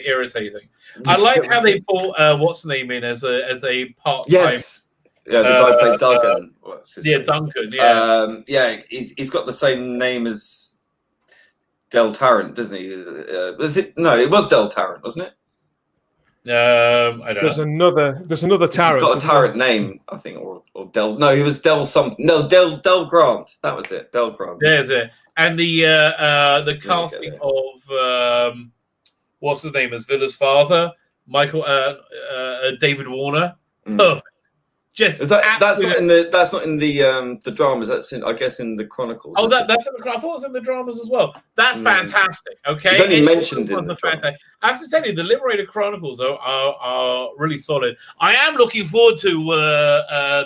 irritating. I like how they put what's the name in as a part time. Yes. Yeah, the guy played Duggan. Duncan. Yeah. He's got the same name as Del Tarrant, doesn't he? Was it? No, it was Del Tarrant, wasn't it? I don't know. There's another Tarrant. He's got a Tarrant name, I think, or Del. No, he was Del something. No, Del Grant. That was it. Del Grant. There's it. And the casting of what's his name as Villa's father, Michael David Warner. Perfect. Just that's not in the dramas. That's in, I guess, in the Chronicles. Oh, that's in the. I thought it was in the dramas as well. That's fantastic. Okay, it's only mentioned in the fantastic. I have to tell you, the Liberated Chronicles are really solid. I am looking forward to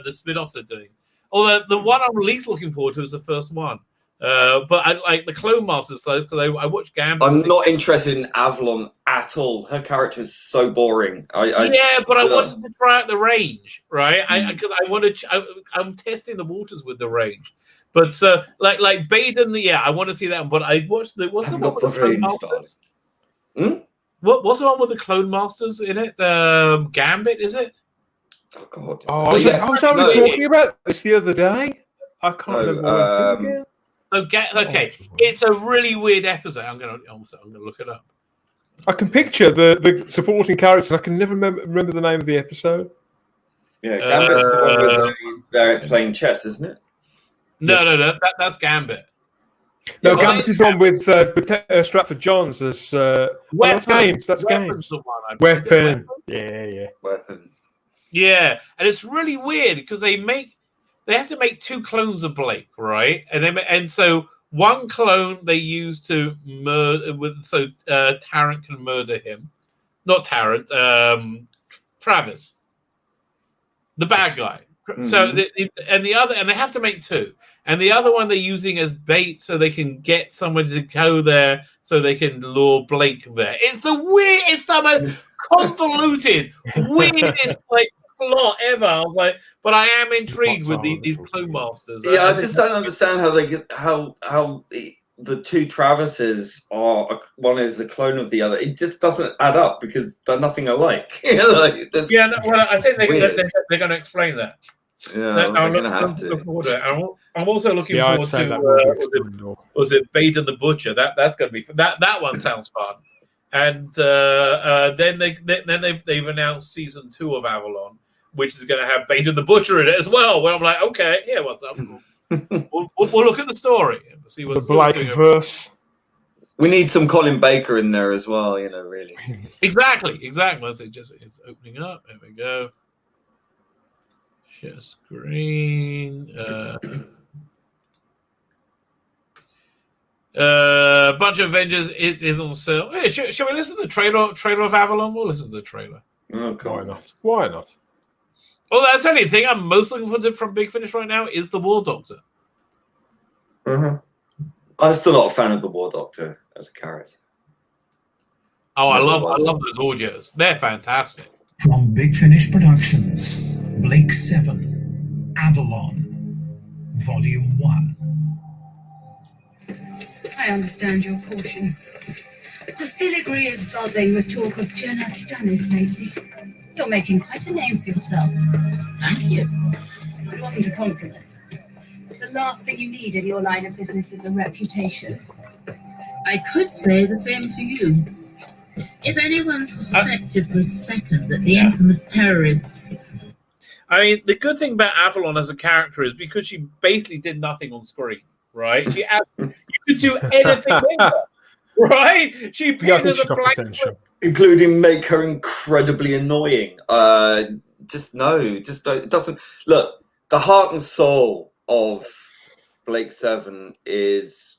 the spin-offs they're doing. Although the one I'm least looking forward to is the first one. But I like the Clone Masters because I watched Gambit. I'm not interested in Avalon at all. Her character is so boring. But I wanted to try out the range, right? Because I'm testing the waters with the range. But like Baden, I want to see that one. But I watched what's the one with the Clone Masters? What's the one with the Clone Masters in it? Gambit, is it? Oh God! I was only talking about this the other day. I can't remember what it is again. Okay, it's a really weird episode. I'm gonna look it up. I can picture the supporting characters. I can never remember the name of the episode. Yeah, Gambit's the one with they're playing chess, isn't it? No, that's Gambit. No, Gambit is the one with Stratford Johns as that's games. That's games. Weapon. Yeah. Weapon. Yeah, and it's really weird because they have to make 2 clones of Blake, right? And so one clone they use to murder Tarrant can murder him. Not Tarrant. Travis, the bad guy. So and they have to make two, and the other one they're using as bait so they can get someone to go there so they can lure Blake there. It's the most convoluted, weirdest like plot ever. I was like, but I am intrigued with these clone masters. Yeah, I just don't understand how they get how the two Travises are, one is a clone of the other. It just doesn't add up because they're nothing alike. I think they're going to explain that. Yeah, they're going to have to. I'm also looking forward to was it Bait and the Butcher? That's going to be that one sounds fun. And then they've announced season 2 of Avalon, which is going to have Bait and the Butcher in it as well. Where I'm like, okay, yeah, what's up? We'll look at the story and see what's the Blake verse. We need some Colin Baker in there as well, really. Exactly. It's opening up. There we go. Share screen. Bunch of Avengers is on sale. Hey, shall we listen to the trailer of Avalon? We'll listen to the trailer. Oh, Why not? Well, that's the only thing I'm most looking forward to from Big Finish right now is the War Doctor. I'm still not a fan of the War Doctor as a character. Oh, I love those audios. They're fantastic. From Big Finish Productions, Blake 7, Avalon, Volume 1. I understand your caution. The filigree is buzzing with talk of Jenna Stannis lately. You're making quite a name for yourself. Thank you. It wasn't a compliment. The last thing you need in your line of business is a reputation. I could say the same for you. If anyone suspected for a second that the infamous terrorist... I mean, the good thing about Avalon as a character is because she basically did nothing on screen, right? You could do anything with her, right? She appears as a blank, including make her incredibly annoying. It doesn't look. The heart and soul of Blake 7 is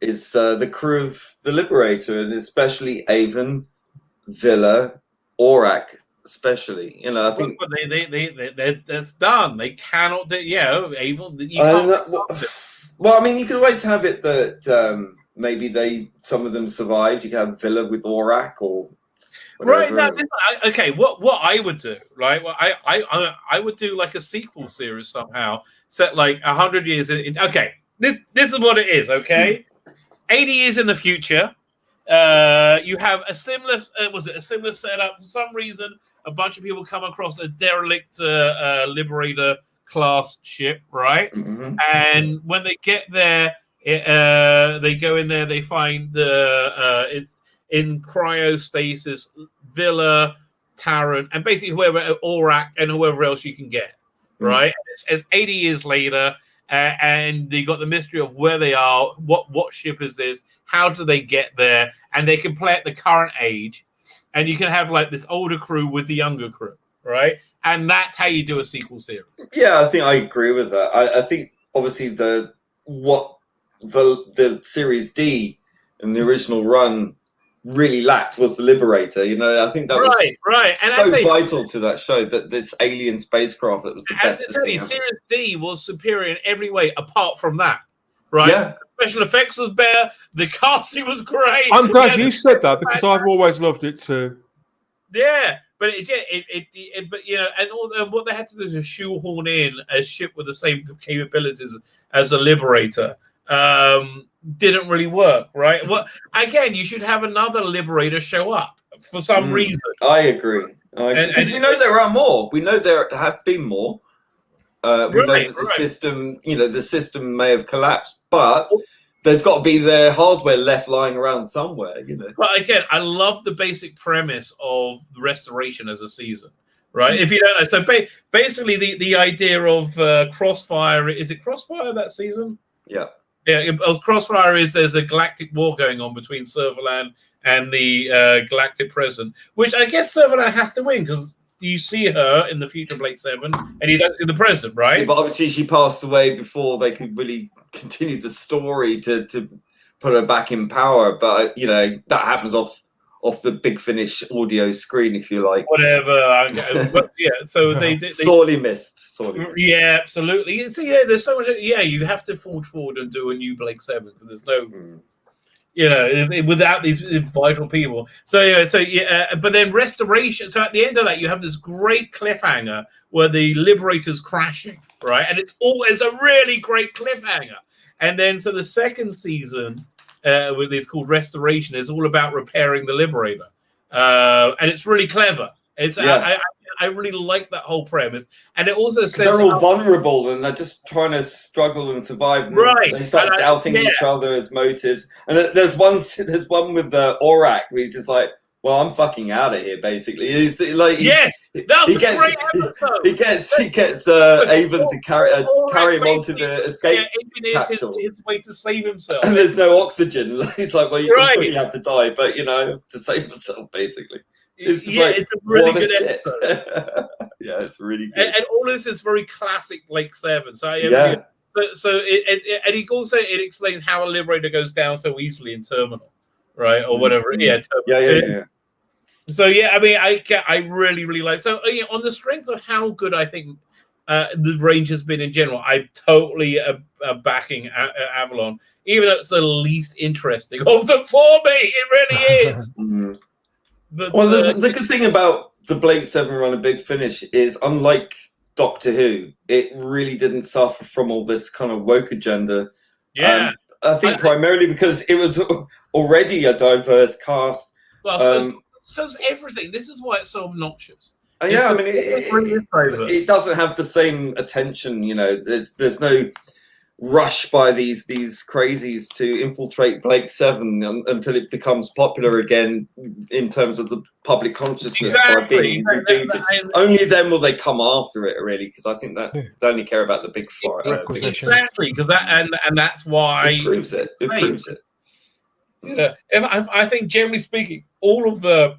the crew of the Liberator, and especially Avon, Villa, Aurak, especially. I think they're done. They cannot do. Avon. Well, I mean, you could always have it that maybe some of them survived. You could have Villa with Aurak or whatever. Right. Now, okay. What I would do, right? Well, I would do like a sequel series somehow, set like 100 years in. Okay, this is what it is. Okay, 80 years in the future, you have a similar. Was it a similar setup? For some reason, a bunch of people come across a derelict Liberator class ship, right? And when they get there, they go in there. They find it's in cryostasis, Villa, Tarrant, and basically whoever Aurak and whoever else you can get, right? It's 80 years later, and they got the mystery of where they are, what ship is this, how do they get there, and they can play at the current age, and you can have like this older crew with the younger crew, right? And that's how you do a sequel series. Yeah, I think I agree with that. I think obviously the Series D in the original run really lacked was the Liberator. I think that was right. And so vital to that show, that this alien spacecraft that was the best. Series D was superior in every way apart from that, right? Yeah. Special effects was better. The casting was great. I'm glad you said that because I've always loved it too. Yeah. But and what they had to do is shoehorn in a ship with the same capabilities as a Liberator. Didn't really work, right? Well, again, you should have another Liberator show up for some reason. I agree. Because we know there are more. We know there have been more. We know that the system may have collapsed, but there's got to be their hardware left lying around somewhere, But again, I love the basic premise of Restoration as a season, right? If you don't know, so basically the idea of Crossfire, is it Crossfire that season? Yeah. Yeah, Crossfire is there's a galactic war going on between Servalan and the galactic president, which I guess Servalan has to win because you see her in the future Blake 7 and you don't see the president, right? Yeah, but obviously she passed away before they could really continue the story to put her back in power. But that happens off off the Big Finish audio screen, if you like. Whatever. But yeah, so they sorely missed. Yeah, absolutely. So yeah, there's so much. Yeah, you have to forge forward and do a new Blake 7 because there's no, you know, without these vital people. So yeah, but then restoration. So at the end of that, you have this great cliffhanger where the Liberator's crashing, right? And it's a really great cliffhanger. And then so the second season, with it's called Restoration, is all about repairing the Liberator, and it's really clever. It's I really like that whole premise, and it also says they're all vulnerable and they're just trying to struggle and survive. And right, they start doubting each other's motives. And there's one with Aurak where he's just like, "Well, I'm fucking out of here." Basically, he's like, that was a great episode. He gets Avon to carry him onto the escape capsule. His way to save himself. And there's no oxygen. He's like, "Well, you probably have to die, but you know, to save himself, basically." It's it's a really good episode. Yeah, it's really good. And all this is very classic Blake 7. So it also explains how a Liberator goes down so easily in Terminal, right, or whatever. Yeah. So yeah, I mean, I really like. So on the strength of how good I think the range has been in general, I'm totally backing Avalon, even though it's the least interesting of the four. It really is. Well, the good thing about the Blake 7 run of Big Finish is, unlike Doctor Who, it really didn't suffer from all this kind of woke agenda. Yeah. I think primarily because it was already a diverse cast. Well, so's everything. This is why it's so obnoxious. Yeah, I mean, it doesn't have the same attention, you know. There's no rush by these crazies to infiltrate Blake 7 until it becomes popular again in terms of the public consciousness by being rebooted. Only then will they come after it, really, because I think that they only care about the big fight. Exactly, because and that's why it proves it. It proves it. Yeah, I think generally speaking, all of the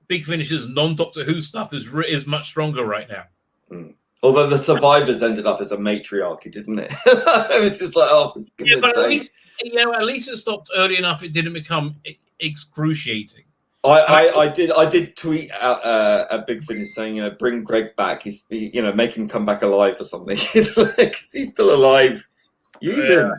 Big Finish's non-Doctor Who stuff is much stronger right now. Although the Survivors ended up as a matriarchy, didn't it? It was just like, oh, yeah, but at least it stopped early enough. It didn't become excruciating. I did tweet out a Big Finish saying, bring Greg back. Make him come back alive or something. Because he's still alive. Use him.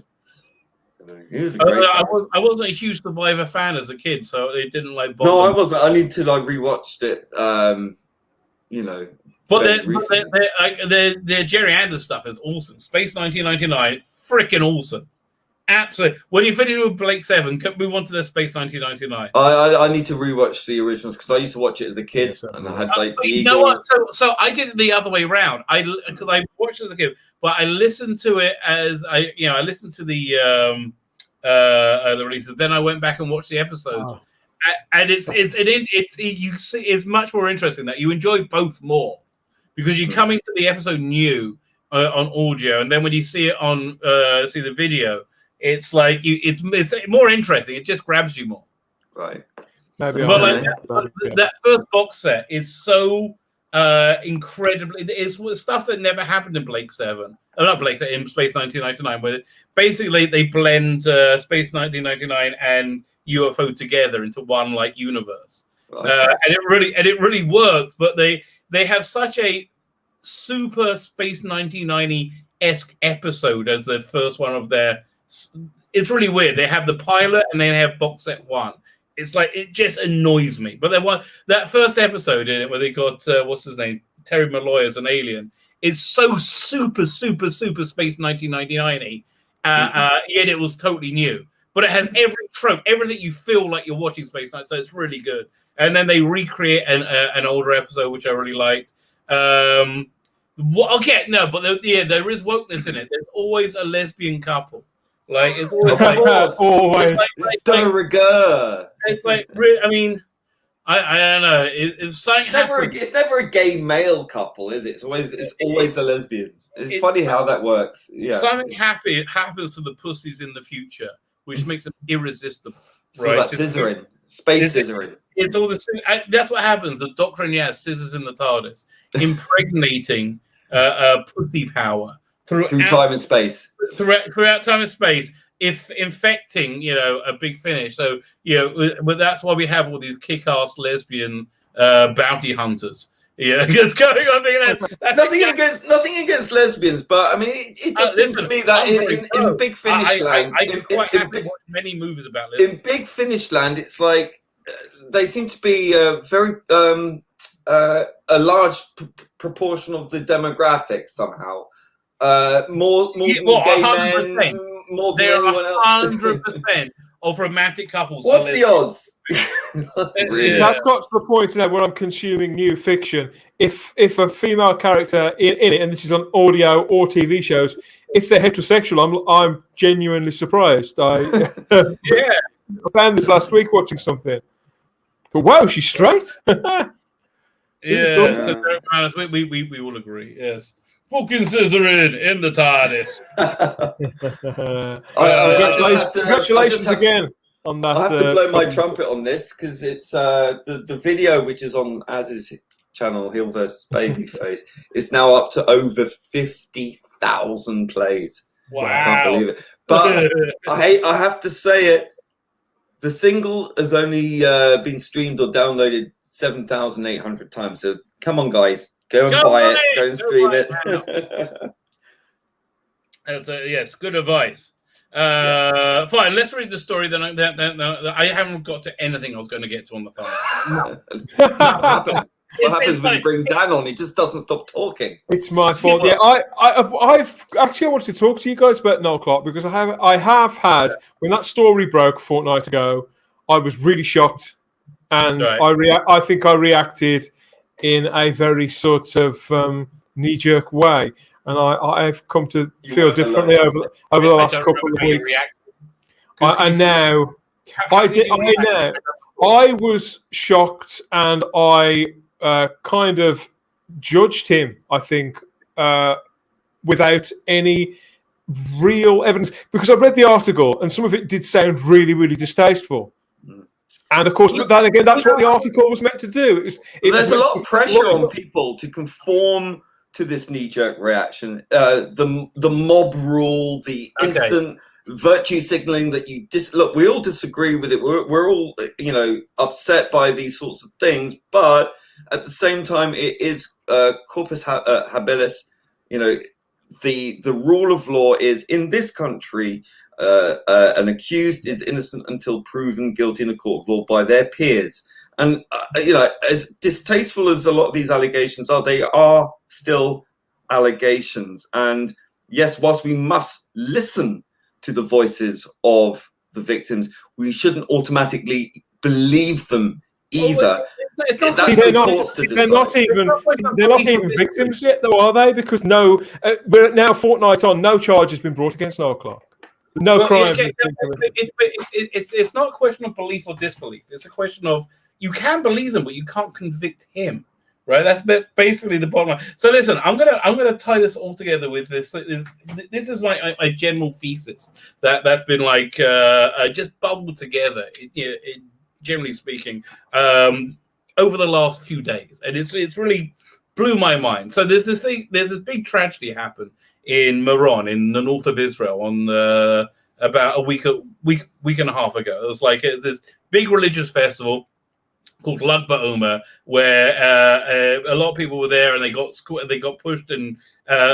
I wasn't a huge Survivor fan as a kid, so it didn't bother. No, I wasn't. I need to rewatched it. But the Jerry Anders stuff is awesome. Space 1999, freaking awesome. Absolutely. When you finish with Blake 7, move on to the Space 1999. I need to rewatch the originals because I used to watch it as a kid, and I had the you know what? So I did it the other way around. Because I watched it as a kid, but I listened to it as I listened to the releases. Then I went back and watched the episodes, and it's much more interesting that you enjoy both more. Because you're coming to the episode new on audio, and then when you see it on see the video, it's like it's more interesting. It just grabs you more. Right. But that first box set is so incredibly. It's stuff that never happened in Blake 7. Not Blake 7, in Space 1999, where basically they blend Space 1999 and UFO together into one universe, and it really works. But they have such a super Space 1990-esque episode as the first one of their. It's really weird. They have the pilot and they have box set 1. It's it just annoys me. But that first episode in it where they got what's his name, Terry Malloy as an alien. It's so super Space 1999-y. Yet it was totally new. But it has every trope, everything you feel like you're watching Space 9. So it's really good. And then they recreate an older episode, which I really liked. There is wokeness in it. There's always a lesbian couple. It's always always. It's I mean, I don't know. It's never a gay male couple, is it? It's always the lesbians. It's funny how that works. Yeah. Something happens to the pussies in the future, which makes them irresistible. So right? That's scissoring. Space scissoring. It's all the that's what happens. The Doctor and scissors in the TARDIS, impregnating pussy power through time and space. Throughout time and space, if infecting, a Big Finish. So, but that's why we have all these kick-ass lesbian bounty hunters. Yeah, it's going on. That's nothing against lesbians, but I mean, it just seems to me that in Big Finish Land, I can quite happily watch many movies about lesbians. In Big Finish Land, it's like they seem to be very a large proportion of the demographic somehow. More gay 100%. men, more than There anyone are else. 100% of romantic couples. What's the odds? It has got to the point now where I'm consuming new fiction. If a female character in it, and this is on audio or TV shows, if they're heterosexual, I'm genuinely surprised. I found this last week watching something. But wow, she's straight. We will agree. Yes. Fucking scissoring in the TARDIS. Congratulations again on that. I have to blow my trumpet on this because it's the video, which is on Az's channel, Heel vs. Babyface, is now up to over 50,000 plays. Wow. I can't believe it. But I have to say it. The single has only been streamed or downloaded 7,800 times. So come on, guys. Go and buy it. Go and stream it. Yes, good advice. Fine, let's read the story. Then I haven't got to anything I was going to get to on the phone. What happens when you bring Dan on? He just doesn't stop talking. It's my fault. Yeah, I've actually wanted to talk to you guys about Noel Clarke because I have had when that story broke a fortnight ago. I was really shocked, and I think I reacted in a very sort of knee-jerk way, and I've come to feel differently over the last couple of weeks. I was shocked, and I kind of judged him, I think, without any real evidence, because I read the article, and some of it did sound really, really distasteful. And of course, but then again, that's what the article was meant to do. There's a lot of pressure on people to conform to this knee-jerk reaction. The mob rule, the instant virtue signaling that you look. We all disagree with it. We're all upset by these sorts of things, but at the same time, it is corpus habilis. The rule of law is in this country. An accused is innocent until proven guilty in a court of law by their peers. And, as distasteful as a lot of these allegations are, they are still allegations. And yes, whilst we must listen to the voices of the victims, we shouldn't automatically believe them either. They're not even victims yet, though, are they? Because we're now a fortnight on, no charge has been brought against Noel Clarke. No crime. It's not a question of belief or disbelief. It's a question of you can believe them, but you can't convict him, right? That's basically the bottom line. So listen, I'm gonna tie this all together with this. This is my general thesis that's been just bubbled together. Generally speaking, over the last few days, and it's really blew my mind. So there's this big tragedy happened in Meron, in the north of Israel, on about a week and a half ago. It was like this big religious festival called Lag BaOmer, where a lot of people were there, and they got pushed, and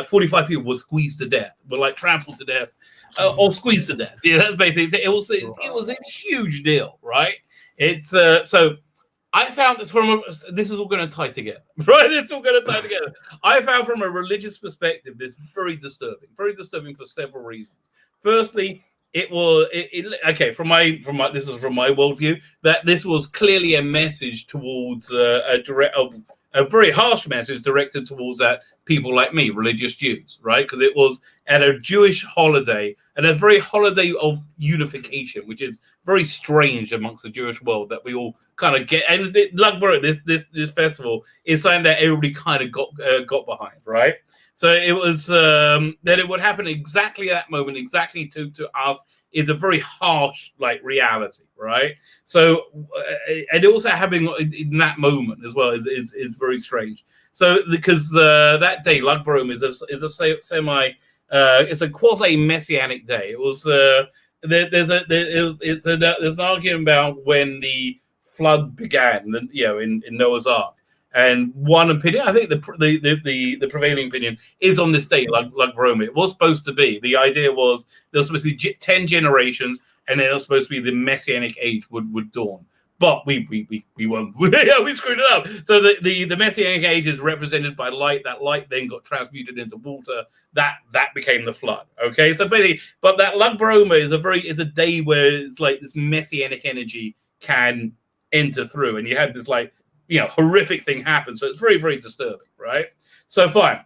45 people were squeezed to death, were trampled to death, or squeezed to death. Yeah, that's basically it. Was a huge deal, right? It's so. I found this this is all going to tie together, right? It's all going to tie together. I found from a religious perspective this very disturbing for several reasons. Firstly, from my this is from my worldview, that this was clearly a message towards a very harsh message directed towards people like me, religious Jews, right? Because it was at a Jewish holiday, and a very holiday of unification, which is very strange amongst the Jewish world that we all kind of get. And this festival is something that everybody kind of got behind, right? So it was that it would happen exactly at that moment, exactly to us, is a very harsh reality, right? So and also happening in that moment as well is very strange. So because that day, Lag BaOmer is a semi it's a quasi messianic day. It was there's an argument about when the flood began, in Noah's Ark. And one opinion, I think the prevailing opinion is on this date, like Rome. It was supposed to be. The idea was there was supposed to be 10 generations, and then it was supposed to be the Messianic age would dawn. But we won't. We screwed it up. So the Messianic age is represented by light. That light then got transmuted into water. That became the flood. Okay, so basically, but that Lag Broma is a day where it's like this Messianic energy can enter through, and you had this horrific thing happen. So it's very, very disturbing, right? So fine.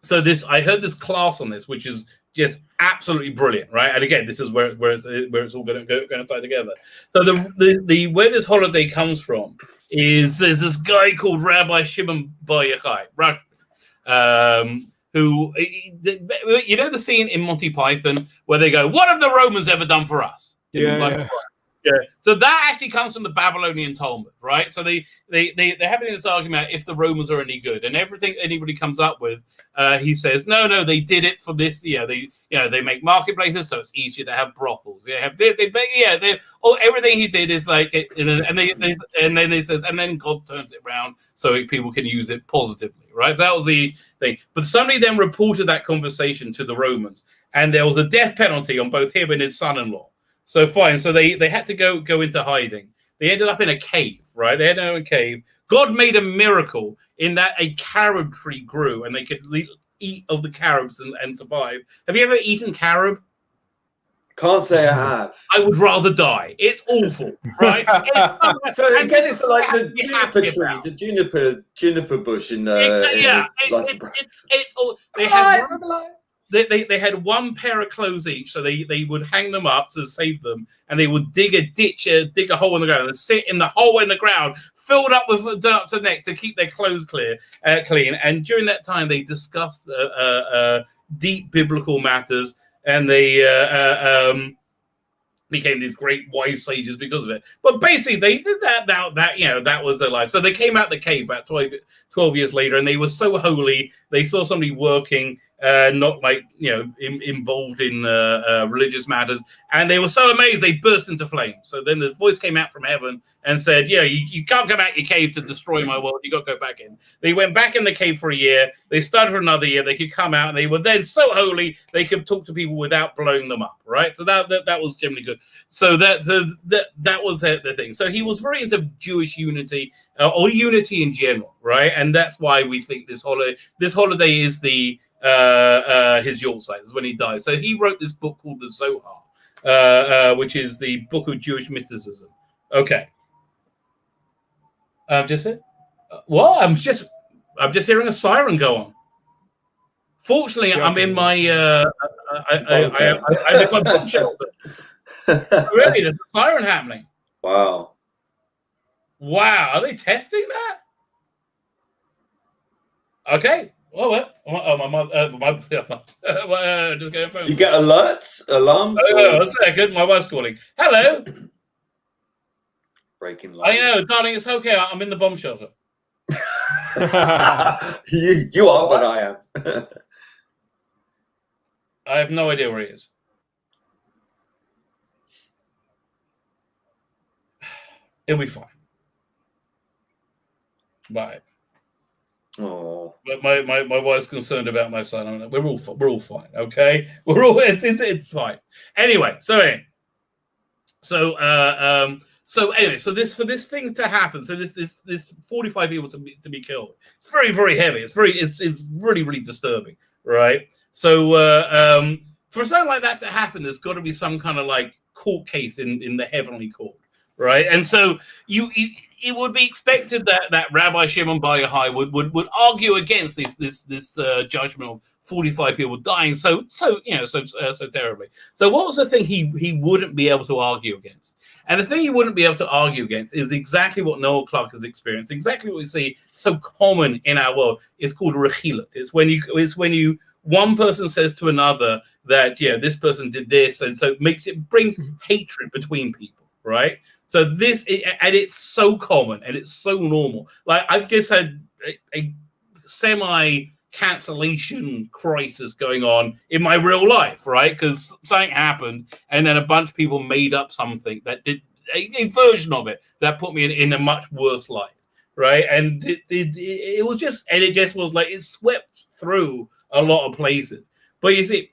So I heard this class on this, which is just absolutely brilliant, right? And again, this is where it's all going to tie together. So the where this holiday comes from is there's this guy called Rabbi Shimon Bar Yochai, who, you know the scene in Monty Python where they go, "What have the Romans ever done for us?" Yeah. So that actually comes from the Babylonian Talmud, right? So they're having this argument if the Romans are any good, and everything anybody comes up with, he says, no, they did it for this. They make marketplaces, so it's easier to have brothels. They have this, everything he did is like, and then God turns it around so people can use it positively, right? So that was the thing. But somebody then reported that conversation to the Romans, and there was a death penalty on both him and his son-in-law. So fine. So they had to go into hiding. They ended up in a cave, right? They ended up in a cave. God made a miracle in that a carob tree grew, and they could eat of the carobs and survive. Have you ever eaten carob? Can't say I have. I would rather die. It's awful, right? So again, it's like the juniper tree, the juniper bush in it's all they had. They had one pair of clothes each, so they would hang them up to save them, and they would dig a hole in the ground and sit in the hole in the ground, filled up with dirt up to the neck to keep their clothes clean. And during that time, they discussed deep biblical matters, and they became these great wise sages because of it. But basically, they did that was their life. So they came out the cave about 12 years later, and they were so holy. They saw somebody working, not involved in religious matters, and they were so amazed they burst into flames. So then the voice came out from heaven and said, you can't come out your cave to destroy my world. You got to go back in. They went back in the cave for a year. They started for another year. They could come out, and they were then so holy they could talk to people without blowing them up, right? So that was generally good. So that was the thing. So he was very into Jewish unity, or unity in general, right? And that's why we think this holiday is the his Yortzeit, is when he died. So he wrote this book called the Zohar, which is the book of Jewish mysticism. Okay. Just it. Well, I'm just hearing a siren go on. Fortunately, I'm in my I'm in my book shelter. Really, there's a siren happening. Wow. Are they testing that? Okay. My just getting a phone. You get alerts, alarms? Oh, a second. My wife's calling. Hello. Breaking light. I know, darling. It's okay. I'm in the bomb shelter. you are, but I am. I have no idea where he is. He'll be fine. Bye. Oh, but my wife's concerned about my son. We're all fine, okay? It's fine. Anyway, so for this thing to happen, so this 45 people to be killed, it's very, very heavy. It's really, really disturbing, right? So for something like that to happen, there's got to be some kind of like court case in the heavenly court, right? And so it would be expected that Rabbi Shimon Bar Yochai would argue against this judgment of 45 people dying so terribly. So what was the thing he wouldn't be able to argue against? And the thing he wouldn't be able to argue against is exactly what Noah Clarke has experienced, exactly what we see so common in our world. It's called rechilot. It's when you one person says to another that this person did this, and so it brings hatred between people, right? So it's so common and it's so normal. Like I've just had a semi cancellation crisis going on in my real life, right? Because something happened, and then a bunch of people made up something that did a version of it that put me in a much worse light, right? And it was just, and it just was like it swept through a lot of places. But you see,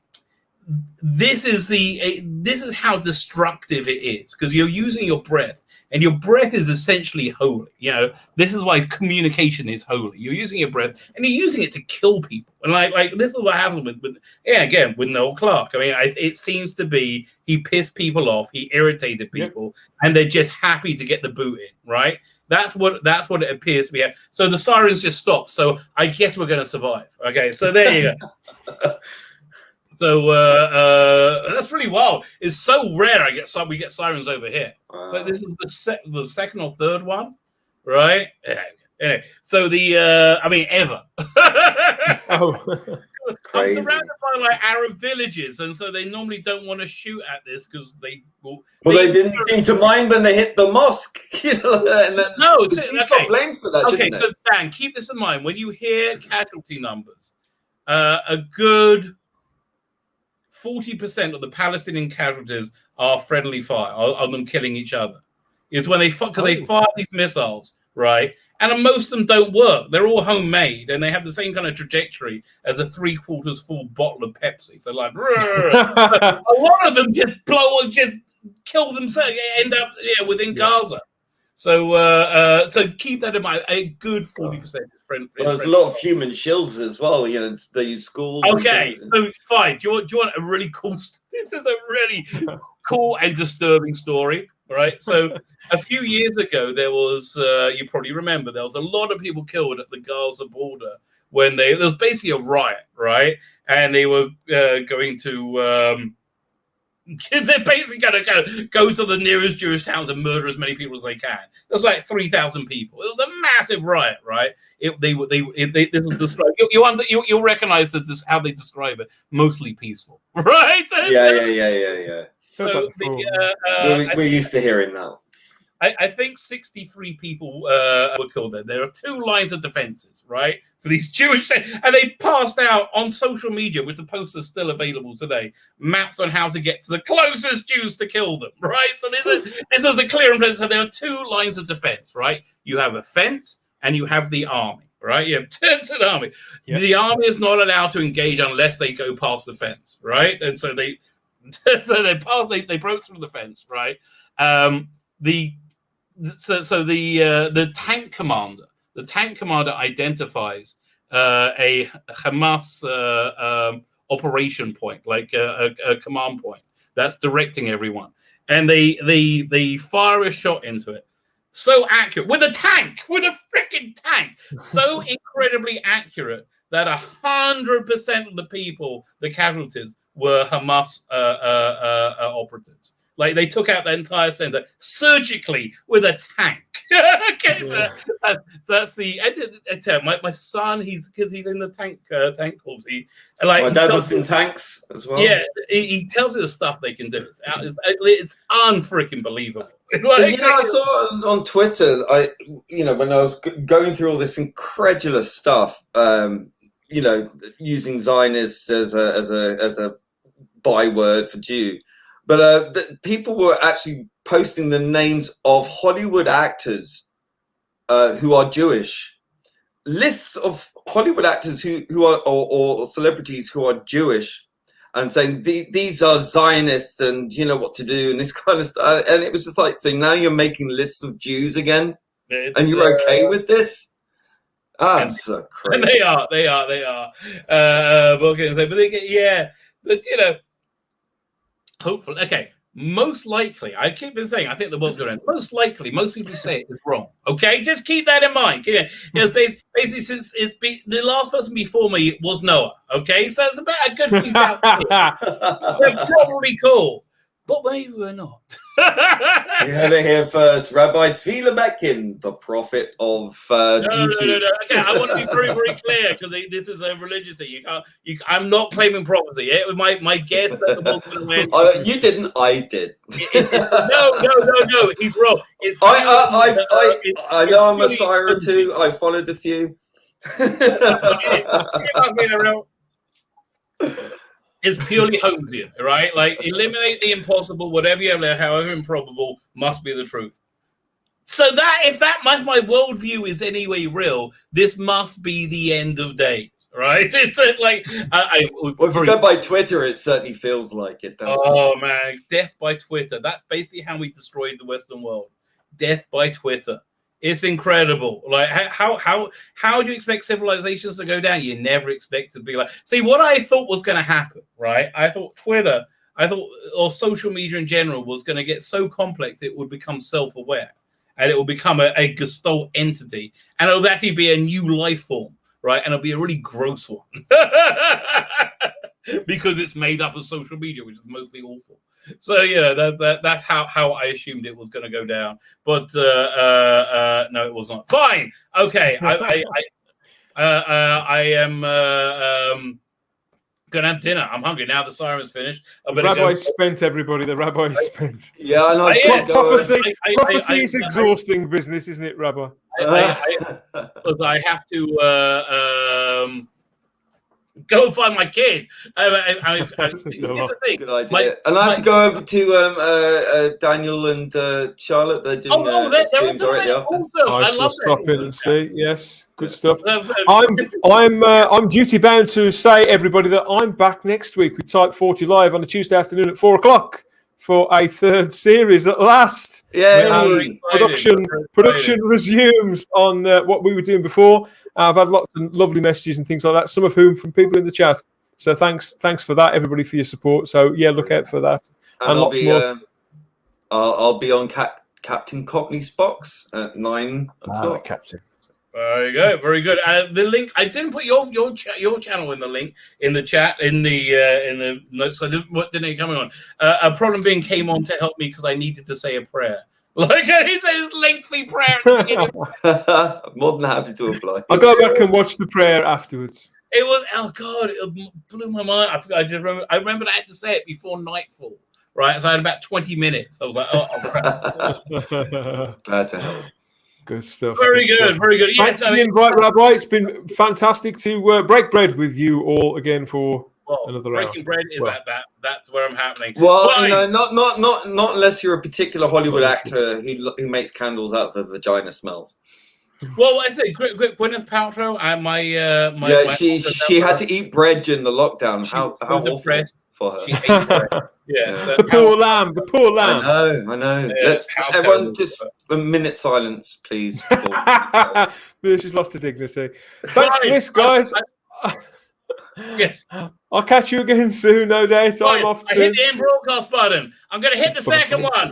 this is how destructive it is, because you're using your breath. And your breath is essentially holy. You know, this is why communication is holy. You're using your breath, and you're using it to kill people. And like this is what happens with Noel Clarke. I mean, it seems to be he pissed people off, he irritated people, and they're just happy to get the boot in, right? That's what it appears to be. So the sirens just stopped. So I guess we're going to survive. Okay, so there you go. So that's really wild. It's so rare. We get sirens over here. Wow. So this is the second or third one, right? Anyway, so ever. I'm surrounded by like Arab villages, and so they normally don't want to shoot at this because they didn't seem to mind when they hit the mosque. And then got blamed for that. Okay, so Dan, keep this in mind when you hear casualty numbers. A good 40% of the Palestinian casualties are friendly fire, of them killing each other. It's when they fire these missiles, right? And most of them don't work. They're all homemade, and they have the same kind of trajectory as a 3/4 full bottle of Pepsi. So like, a lot of them just kill themselves, end up within Gaza. So keep that in mind. A good 40% is friendly. Well, there's a lot of human shields as well. You know, they use schools. Okay, so fine. Do you want a really cool? This is a really cool and disturbing story. Right. So a few years ago, there was you probably remember there was a lot of people killed at the Gaza border when there was basically a riot, right? And they were going to. They're basically going to go to the nearest Jewish towns and murder as many people as they can. There's like 3,000 people. It was a massive riot, right? This was described. You'll recognize how they describe it. Mostly peaceful, right? Yeah. So we're used to hearing that. I think 63 people were killed there. There are 2 lines of defenses, right, for these Jewish, and they passed out on social media, with the posters still available today, maps on how to get to the closest Jews to kill them, right? So this is a clear and present. So there are 2 lines of defense, right? You have a fence and you have the army, right? You have an army. Yep. The army is not allowed to engage unless they go past the fence, right? And so they broke through the fence, right? The tank commander identifies a Hamas operation point, like a command point that's directing everyone, and they fire a shot into it. So accurate with a freaking tank, so incredibly accurate that 100% of the people, the casualties, were Hamas operatives. Like they took out the entire center surgically with a tank. Okay, so that's the. My son, because he's in the tank corps. My dad was in tanks as well. Yeah, he tells you the stuff they can do. It's unfreaking believable. I saw on Twitter. When I was going through all this incredulous stuff, using Zionist as a byword for Jew. But people were actually posting the names of Hollywood actors who are Jewish. Lists of Hollywood actors who are or celebrities who are Jewish, and saying these are Zionists and you know what to do and this kind of stuff. And it was just like, so now you're making lists of Jews again, and you're okay with this? That's so crazy. They are. But hopefully, okay. Most likely, I keep saying, I think the world's going to end. Most likely, most people say it is wrong. Okay, just keep that in mind. Basically, since the last person before me was Noah. Okay, so it's about a good few thousand. They're probably cool, but maybe we're not. You heard it here first. Rabbi Tzvi Lebetkin, the prophet of YouTube. No. Okay, I want to be very, very clear because this is a religious thing. I'm not claiming prophecy. It was my guess that the world's going to win. You didn't. I did. No. He's wrong. I know I'm a Messiah too. I followed a few. It must be the real. It's purely Holmesian, right? Like, eliminate the impossible, whatever you have, however improbable, must be the truth. So that if my worldview is anyway real, this must be the end of days, right? It's like Well, if you go by Twitter, it certainly feels like it. Oh man, death by Twitter. That's basically how we destroyed the Western world. Death by Twitter. It's incredible. Like how do you expect civilizations to go down? You never expect it to be like. See, what I thought was going to happen, right? I thought Twitter, or social media in general was going to get so complex it would become self-aware, and it will become a gestalt entity, and it'll actually be a new life form, right? And it'll be a really gross one because it's made up of social media, which is mostly awful. So yeah, that's how I assumed it was going to go down, but no, it was not. Fine, okay. I am gonna have dinner. I'm hungry now. The siren's finished. The rabbi's spent, everybody. The rabbi's spent. Yeah, and prophecy is exhausting business, isn't it, Rabbi? Because I have to go and find my kid. Here's the thing. Good idea. And I have to go over to Daniel and Charlotte. They're doing directly after. I love stop in and see. Yes, good stuff. I'm duty bound to say, everybody, that I'm back next week with Type 40 Live on a Tuesday afternoon at 4:00 for a third series at last. Yeah, production resumes on what we were doing before. I've had lots of lovely messages and things like that, some of whom from people in the chat. So thanks for that, everybody, for your support. So yeah, look out for that. And lots more. I'll be on Captain Cockney's box at 9 o'clock. Captain. There you go. Very good. The link. I didn't put your channel in the link in the chat in the notes. So what didn't it coming on? A problem being came on to help me because I needed to say a prayer. Like he says, lengthy prayer at the beginning. More than happy to apply. I'll go back and watch the prayer afterwards. It was it blew my mind. I remember I had to say it before nightfall. Right, so I had about 20 minutes. I was like, glad to help. Good stuff. Very good. Thanks for the invite, Rabbi. It's been fantastic to break bread with you all again for another hour. Breaking bread is that's where I'm happening. Well, not unless you're a particular Hollywood actor who makes candles out of the vagina smells. Well, I say Gwyneth Paltrow and she had to eat bread during the lockdown. How awful for her. She ate bread. The poor lamb. I know. Let's everyone just a minute silence, please. She's lost her dignity. Thanks for this, guys. Yes. I'll catch you again soon, no doubt. I'm off to... I hit the end broadcast button. I'm going to hit the second one.